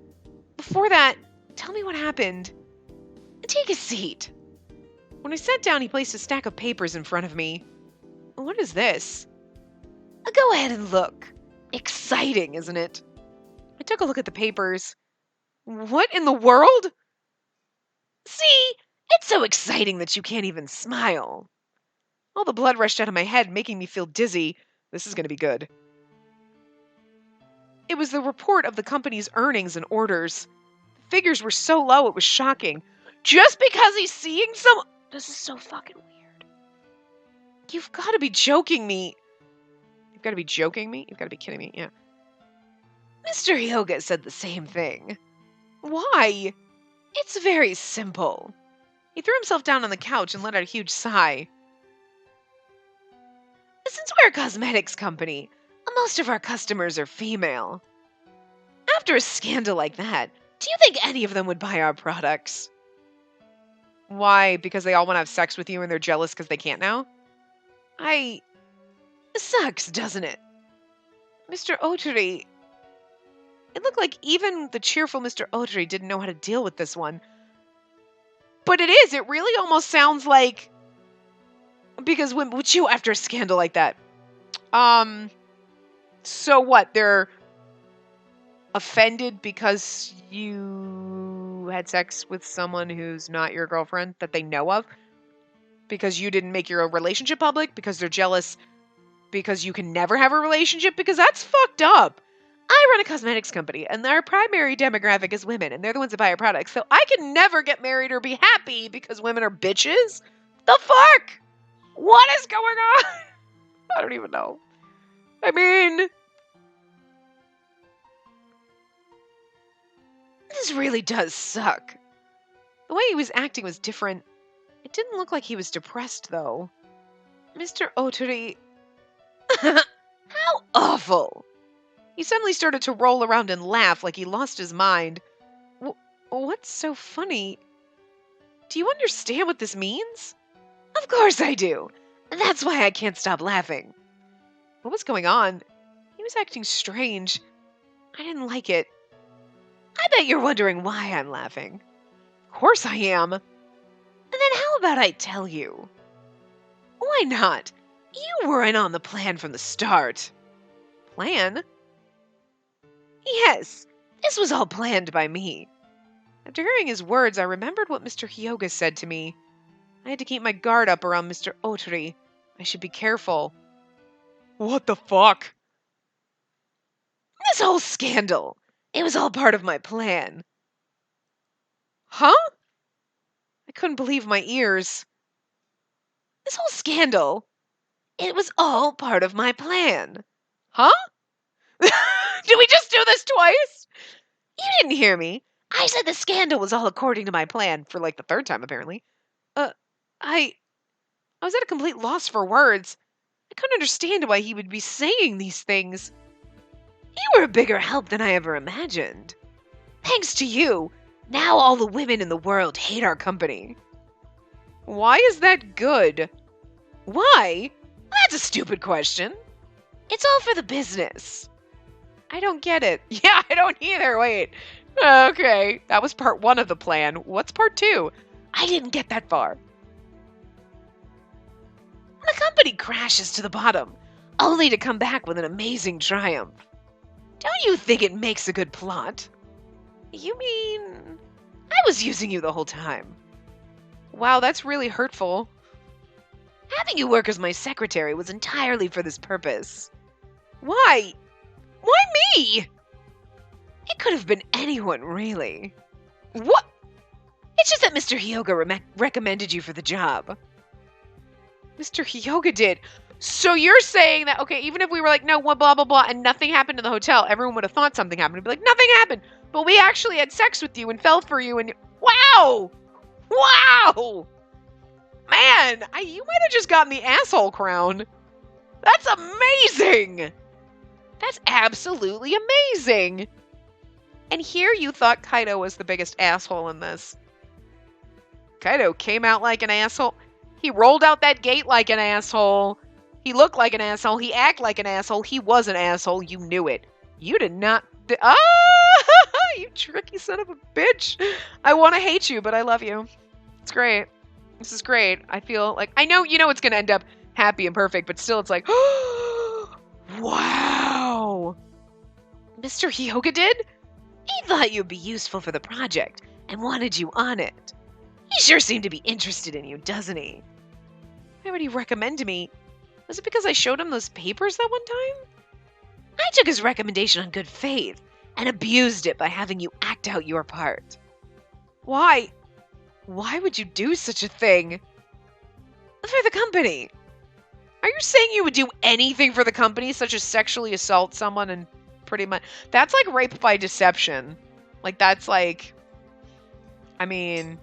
Before that, tell me what happened. Take a seat. When I sat down, he placed a stack of papers in front of me. What is this? Go ahead and look. Exciting, isn't it? I took a look at the papers. What in the world? See, it's so exciting that you can't even smile. All the blood rushed out of my head, making me feel dizzy. This is going to be good. It was the report of the company's earnings and orders. The figures were so low, it was shocking. Just because he's seeing some... This is so fucking weird. You've got to be joking me. You've got to be joking me? You've got to be kidding me, yeah. Mr. Yoga said the same thing. Why? It's very simple. He threw himself down on the couch and let out a huge sigh. Since we're a cosmetics company, most of our customers are female. After a scandal like that, do you think any of them would buy our products? Why? Because they all want to have sex with you and they're jealous because they can't now? Sucks, doesn't it? Mr. Otry... It looked like even the cheerful Mr. Otry didn't know how to deal with this one. But it is. It really almost sounds like... Because when would you after a scandal like that? So what? They're offended because you had sex with someone who's not your girlfriend that they know of? Because you didn't make your relationship public? Because they're jealous because you can never have a relationship? Because that's fucked up. I run a cosmetics company, and our primary demographic is women, and they're the ones that buy our products. So I can never get married or be happy because women are bitches? The fuck? What is going on? I don't even know. I mean, this really does suck. The way he was acting was different. It didn't look like he was depressed, though. Mr. Oteri... How awful! He suddenly started to roll around and laugh like he lost his mind. What's so funny? Do you understand what this means? Of course I do. That's why I can't stop laughing. What was going on? He was acting strange. I didn't like it. I bet you're wondering why I'm laughing. Of course I am. And then how about I tell you? Why not? You weren't on the plan from the start. Plan? Yes, this was all planned by me. After hearing his words, I remembered what Mr. Hyoga said to me. I had to keep my guard up around Mr. Oteri. I should be careful. What the fuck? This whole scandal. It was all part of my plan. Huh? I couldn't believe my ears. This whole scandal. It was all part of my plan. Huh? Did we just do this twice? You didn't hear me. I said the scandal was all according to my plan for like the third time, apparently. I was at a complete loss for words. I couldn't understand why he would be saying these things. You were a bigger help than I ever imagined. Thanks to you, now all the women in the world hate our company. Why is that good? Why? That's a stupid question. It's all for the business. I don't get it. Yeah, I don't either. Wait. Okay, that was part 1 of the plan. What's part 2? I didn't get that far. The company crashes to the bottom, only to come back with an amazing triumph. Don't you think it makes a good plot? You mean... I was using you the whole time. Wow, that's really hurtful. Having you work as my secretary was entirely for this purpose. Why? Why me? It could have been anyone, really. What? It's just that Mr. Hyoga recommended you for the job. Mr. Hyoga did. So you're saying that, okay, even if we were like, no, blah, blah, blah, and nothing happened in the hotel, everyone would have thought something happened. It'd be like, nothing happened. But we actually had sex with you and fell for you and... Wow! Wow! Man, you might have just gotten the asshole crown. That's amazing! That's absolutely amazing! And here you thought Kaido was the biggest asshole in this. Kaido came out like an asshole. He rolled out that gate like an asshole. He looked like an asshole. He acted like an asshole. He was an asshole. You knew it. You did not... You tricky son of a bitch. I want to hate you, but I love you. It's great. This is great. I feel like... I know it's going to end up happy and perfect, but still it's like... Wow! Mr. Hyoga did? He thought you'd be useful for the project and wanted you on it. He sure seemed to be interested in you, doesn't he? Why would he recommend me? Was it because I showed him those papers that one time? I took his recommendation on good faith and abused it by having you act out your part. Why? Why would you do such a thing? For the company. Are you saying you would do anything for the company, such as sexually assault someone and pretty much... That's like rape by deception. Like, that's like... I mean...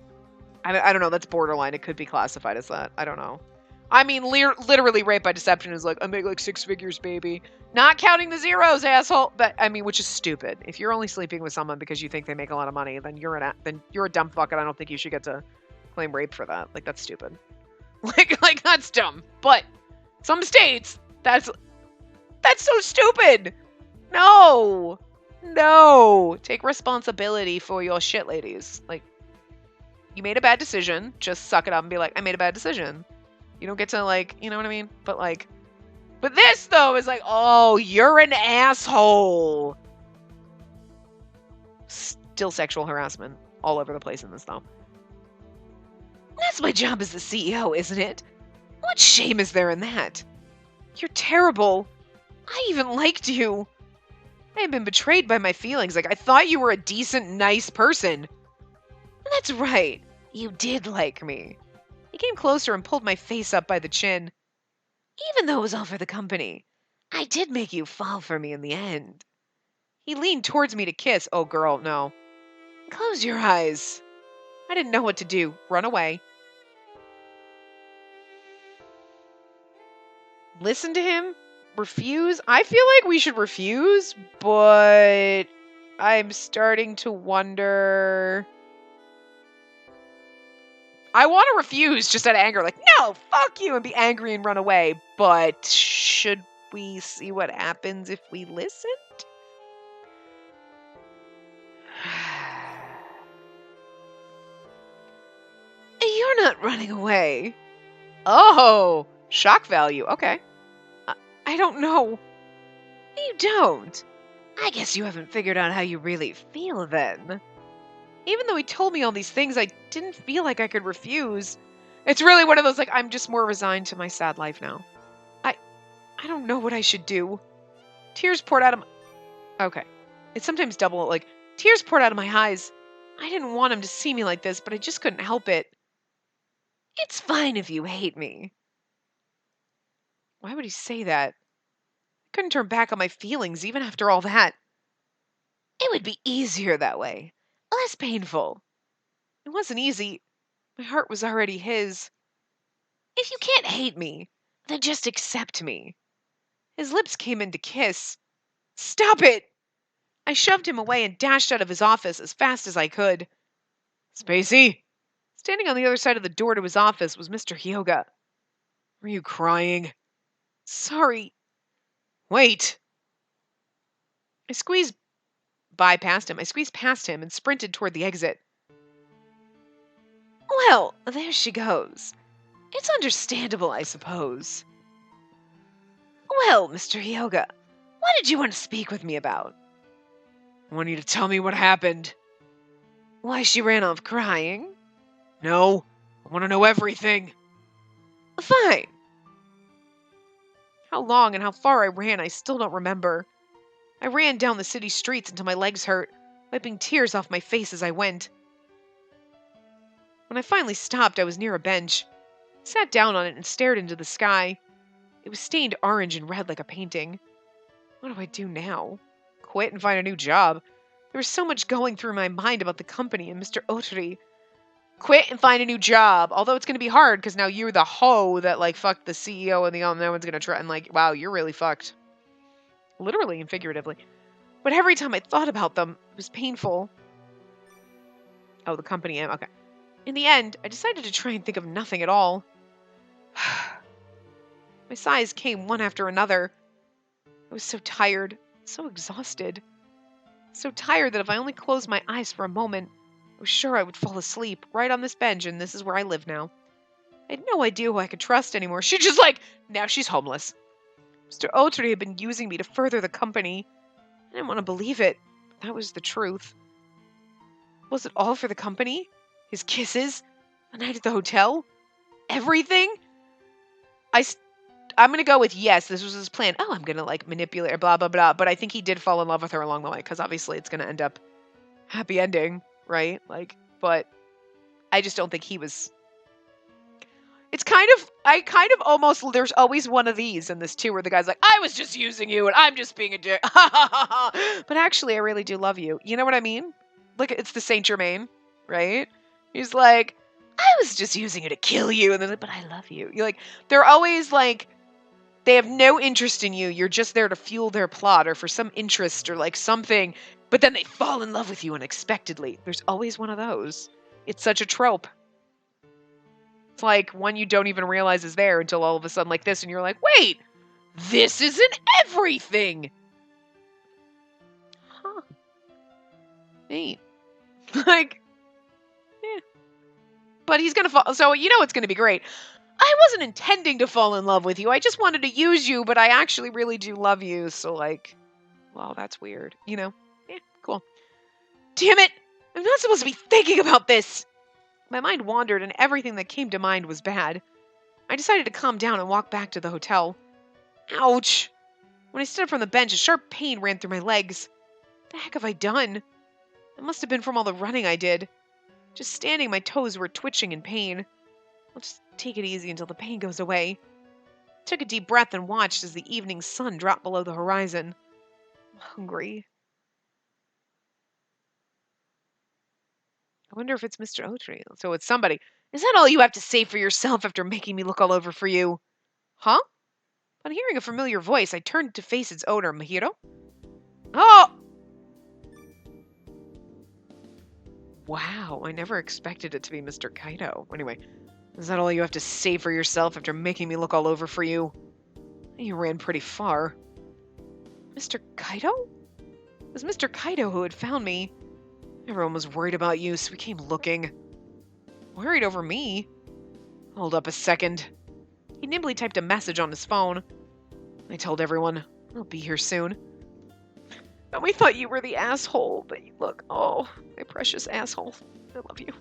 I don't know, that's borderline. It could be classified as that. I don't know. I mean, literally rape by deception is like, I make like 6 figures, baby. Not counting the zeros, asshole. But, I mean, which is stupid. If you're only sleeping with someone because you think they make a lot of money, then you're a dumb fuck, and I don't think you should get to claim rape for that. Like, that's stupid. Like that's dumb. But some states, that's so stupid. No. Take responsibility for your shit, ladies. Like, you made a bad decision. Just suck it up and be like, I made a bad decision. You don't get to, like, you know what I mean? But this, though, is like, oh, you're an asshole. Still sexual harassment all over the place in this, though. That's my job as the CEO, isn't it? What shame is there in that? You're terrible. I even liked you. I had been betrayed by my feelings. Like, I thought you were a decent, nice person. That's right. You did like me. He came closer and pulled my face up by the chin. Even though it was all for the company, I did make you fall for me in the end. He leaned towards me to kiss. Oh, girl, no. Close your eyes. I didn't know what to do. Run away. Listen to him? Refuse? I feel like we should refuse, but I'm starting to wonder. I want to refuse just out of anger, like, no, fuck you, and be angry and run away. But should we see what happens if we listened? You're not running away. Oh, shock value. Okay. I don't know. You don't. I guess you haven't figured out how you really feel then. Even though he told me all these things, I didn't feel like I could refuse. It's really one of those, like, I'm just more resigned to my sad life now. I don't know what I should do. Tears poured out of my... Okay. It's sometimes double, like, tears poured out of my eyes. I didn't want him to see me like this, but I just couldn't help it. It's fine if you hate me. Why would he say that? I couldn't turn back on my feelings even after all that. It would be easier that way. Less painful. It wasn't easy. My heart was already his. If you can't hate me, then just accept me. His lips came in to kiss. Stop it! I shoved him away and dashed out of his office as fast as I could. Spacey! Standing on the other side of the door to his office was Mr. Hyoga. Were you crying? Sorry. Wait! I squeezed past him and sprinted toward the exit. Well, there she goes. It's understandable, I suppose. Well, Mr. Hyoga, what did you want to speak with me about? I want you to tell me what happened. Why she ran off crying? No, I want to know everything. Fine. How long and how far I ran, I still don't remember. I ran down the city streets until my legs hurt, wiping tears off my face as I went. When I finally stopped, I was near a bench. I sat down on it and stared into the sky. It was stained orange and red like a painting. What do I do now? Quit and find a new job? There was so much going through my mind about the company and Mr. Otri. Quit and find a new job. Although it's going to be hard because now you're the hoe that, like, fucked the CEO and no one's going to try. And, like, wow, you're really fucked. Literally and figuratively. But every time I thought about them, it was painful. Oh, the company. Okay. In the end, I decided to try and think of nothing at all. My sighs came one after another. I was so tired, so exhausted. So tired that if I only closed my eyes for a moment, I was sure I would fall asleep right on this bench, and this is where I live now. I had no idea who I could trust anymore. Now she's homeless. Mr. Otri had been using me to further the company. I didn't want to believe it, but that was the truth. Was it all for the company? His kisses? The night at the hotel? Everything? I'm going to go with yes, this was his plan. Oh, I'm going to, like, manipulate her, blah, blah, blah. But I think he did fall in love with her along the way, because obviously it's going to end up happy ending, right? Like, but I just don't think he was... I kind of almost, there's always one of these in this too, where the guy's like, I was just using you, and I'm just being a dick. But actually, I really do love you. You know what I mean? Like, it's the Saint Germain, right? He's like, I was just using you to kill you, and then, but I love you. You're like, they're always like, they have no interest in you. You're just there to fuel their plot or for some interest or like something. But then they fall in love with you unexpectedly. There's always one of those. It's such a trope. It's like one you don't even realize is there until all of a sudden like this. And you're like, wait, this isn't everything. Huh. Neat. Like, yeah. But he's going to fall. So you know it's going to be great. I wasn't intending to fall in love with you. I just wanted to use you, but I actually really do love you. So, like, well, that's weird. You know? Yeah, cool. Damn it! I'm not supposed to be thinking about this! My mind wandered, and everything that came to mind was bad. I decided to calm down and walk back to the hotel. Ouch! When I stood up from the bench, a sharp pain ran through my legs. What the heck have I done? It must have been from all the running I did. Just standing, my toes were twitching in pain. I'll just take it easy until the pain goes away. I took a deep breath and watched as the evening sun dropped below the horizon. I'm hungry. I wonder if it's Mr. Otry. So it's somebody. Is that all you have to say for yourself after making me look all over for you? Huh? On hearing a familiar voice, I turned to face its owner, Mahiro. Oh! Wow, I never expected it to be Mr. Kaido. Anyway, is that all you have to say for yourself after making me look all over for you? You ran pretty far. Mr. Kaido? It was Mr. Kaido who had found me. Everyone was worried about you, so we came looking. Worried over me? Hold up a second. He nimbly typed a message on his phone. I told everyone, I'll be here soon. And we thought you were the asshole, but look, oh, my precious asshole. I love you.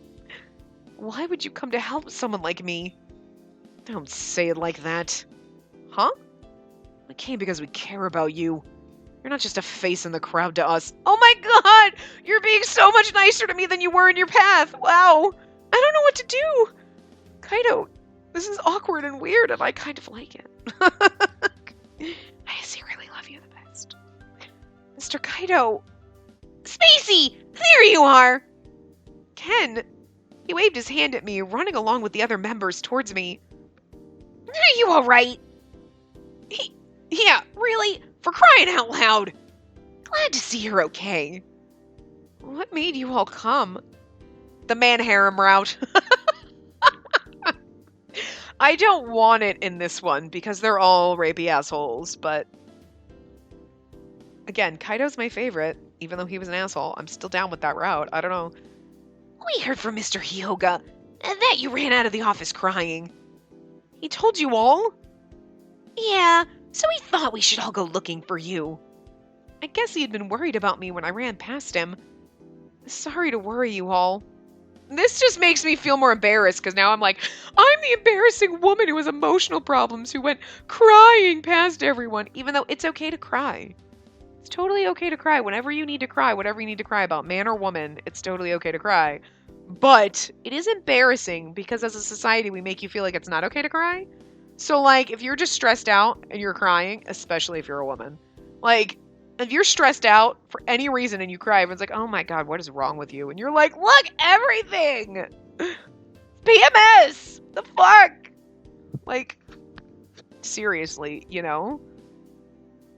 Why would you come to help someone like me? Don't say it like that. Huh? I came because we care about you. You're not just a face in the crowd to us. Oh my god! You're being so much nicer to me than you were in your path. Wow. I don't know what to do. Kaido, this is awkward and weird, and I kind of like it. I secretly love you the best. Mr. Kaido. Spacey! There you are! Ken. He waved his hand at me, running along with the other members towards me. Are you alright? Yeah, really? For crying out loud! Glad to see you're okay. What made you all come? The man harem route. I don't want it in this one because they're all rapey assholes, but again, Kaido's my favorite, even though he was an asshole. I'm still down with that route. I don't know. We heard from Mr. Hyoga that you ran out of the office crying. He told you all? Yeah, so we thought we should all go looking for you. I guess he had been worried about me when I ran past him. Sorry to worry you all. This just makes me feel more embarrassed because now I'm like, I'm the embarrassing woman who has emotional problems who went crying past everyone, even though it's okay to cry. It's totally okay to cry whenever you need to cry, whatever you need to cry about, man or woman, it's totally okay to cry. But it is embarrassing because as a society, we make you feel like it's not okay to cry. So like, if you're just stressed out and you're crying, especially if you're a woman, like, if you're stressed out for any reason and you cry, everyone's like, oh my god, what is wrong with you? And you're like, look, everything! PMS! The fuck? Like, seriously, you know?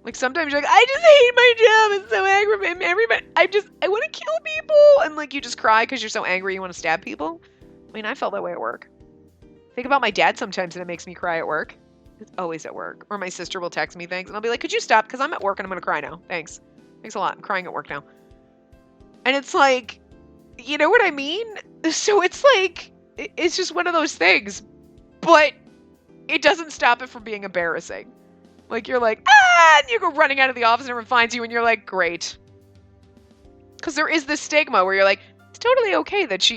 Like, sometimes you're like, I just hate my job, it's so angry, everybody, I want to kill people! And like, you just cry because you're so angry you want to stab people? I mean, I felt that way at work. Think about my dad sometimes and it makes me cry at work. It's always at work. Or my sister will text me things and I'll be like, could you stop? Because I'm at work and I'm going to cry now. Thanks. Thanks a lot. I'm crying at work now. And it's like, you know what I mean? So it's like, it's just one of those things. But it doesn't stop it from being embarrassing. Like, you're like, ah! And you go running out of the office and everyone finds you and you're like, great. Because there is this stigma where you're like, it's totally okay that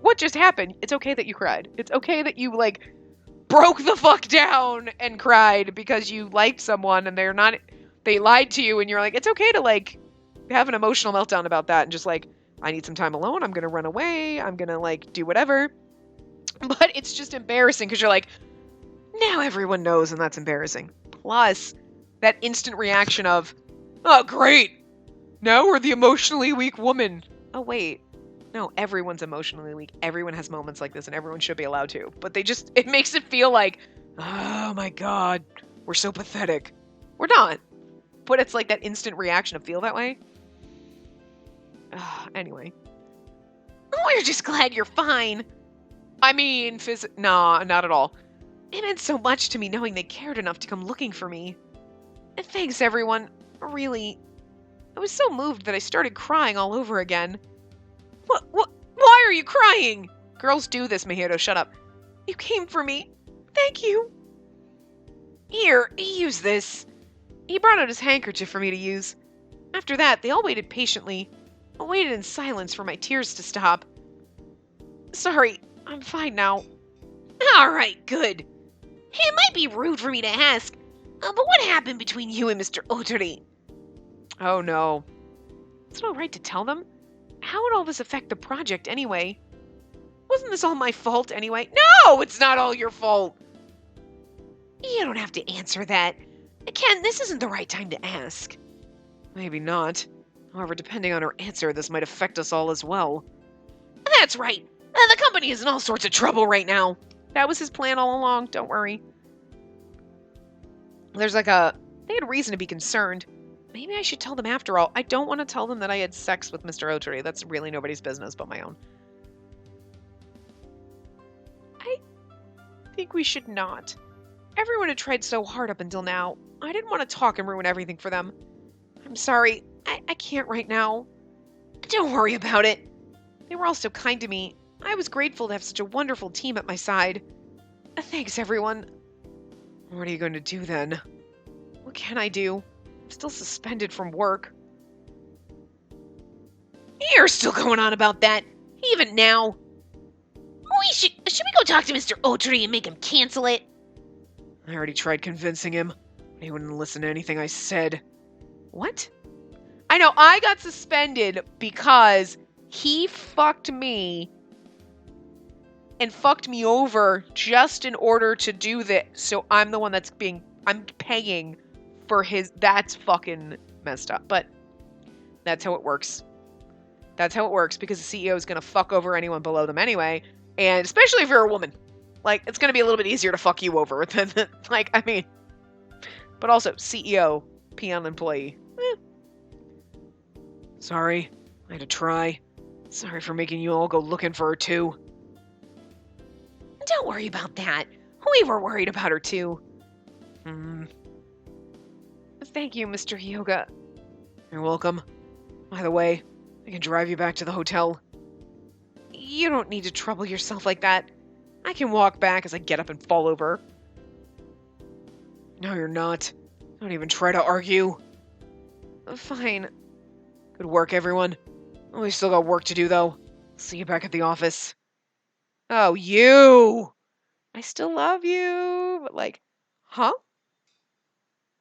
what just happened? It's okay that you cried. It's okay that you, like, broke the fuck down and cried because you liked someone and they lied to you and you're like, it's okay to like have an emotional meltdown about that and just like, I need some time alone. I'm going to run away. I'm going to like do whatever. But it's just embarrassing because you're like, now everyone knows and that's embarrassing. Plus that instant reaction of, oh, great. Now we're the emotionally weak woman. Oh, wait. No, everyone's emotionally weak. Everyone has moments like this and everyone should be allowed to. But it makes it feel like, oh my god, we're so pathetic. We're not. But it's like that instant reaction to feel that way. Anyway. We're just glad you're fine. I mean, nah, not at all. It meant so much to me knowing they cared enough to come looking for me. And thanks everyone. Really. I was so moved that I started crying all over again. What? Why are you crying? Girls do this, Mahiro, shut up. You came for me. Thank you. Here, use this. He brought out his handkerchief for me to use. After that, they all waited patiently. I waited in silence for my tears to stop. Sorry, I'm fine now. Alright, good. It might be rude for me to ask, But what happened between you and Mr. Oteri? Oh no. Is it alright to tell them? How would all this affect the project anyway? Wasn't this all my fault anyway? No, it's not all your fault. You don't have to answer that. Ken, this isn't the right time to ask. Maybe not. However, depending on her answer, this might affect us all as well. That's right. The company is in all sorts of trouble right now. That was his plan all along, don't worry. They had reason to be concerned. Maybe I should tell them after all. I don't want to tell them that I had sex with Mr. Oteri. That's really nobody's business but my own. I think we should not. Everyone had tried so hard up until now. I didn't want to talk and ruin everything for them. I'm sorry. I can't right now. Don't worry about it. They were all so kind to me. I was grateful to have such a wonderful team at my side. Thanks, everyone. What are you going to do then? What can I do? I'm still suspended from work. You're still going on about that, even now. Should we go talk to Mr. Oteri and make him cancel it? I already tried convincing him, but he wouldn't listen to anything I said. What? I know, I got suspended because he fucked me and fucked me over just in order to do this. So I'm the one I'm paying for that's fucking messed up. But that's how it works. That's how it works because the CEO is going to fuck over anyone below them anyway. And especially if you're a woman. Like, it's going to be a little bit easier to fuck you over than, but also CEO, peon employee. Sorry, I had to try. Sorry for making you all go looking for her too. Don't worry about that. We were worried about her too. Thank you, Mr. Hyoga. You're welcome. By the way, I can drive you back to the hotel. You don't need to trouble yourself like that. I can walk back as I get up and fall over. No, you're not. Don't even try to argue. Fine. Good work, everyone. We still got work to do, though. See you back at the office. Oh, you! I still love you, but huh?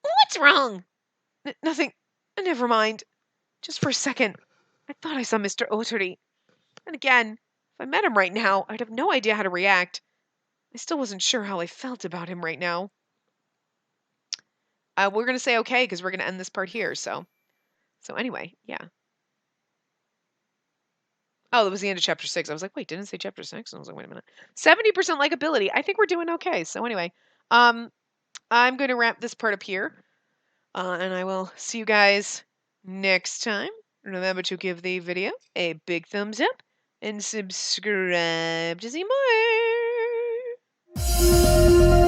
What's wrong? Nothing. Never mind. Just for a second, I thought I saw Mr. Oteri. And again, if I met him right now, I'd have no idea how to react. I still wasn't sure how I felt about him right now. We're going to say okay, because we're going to end this part here, so anyway, yeah. Oh, that was the end of chapter 6. I was like, wait, didn't it say chapter 6? I was like, wait a minute. 70% likability. I think we're doing okay. So anyway, I'm going to wrap this part up here, and I will see you guys next time. Remember to give the video a big thumbs up and subscribe to see more.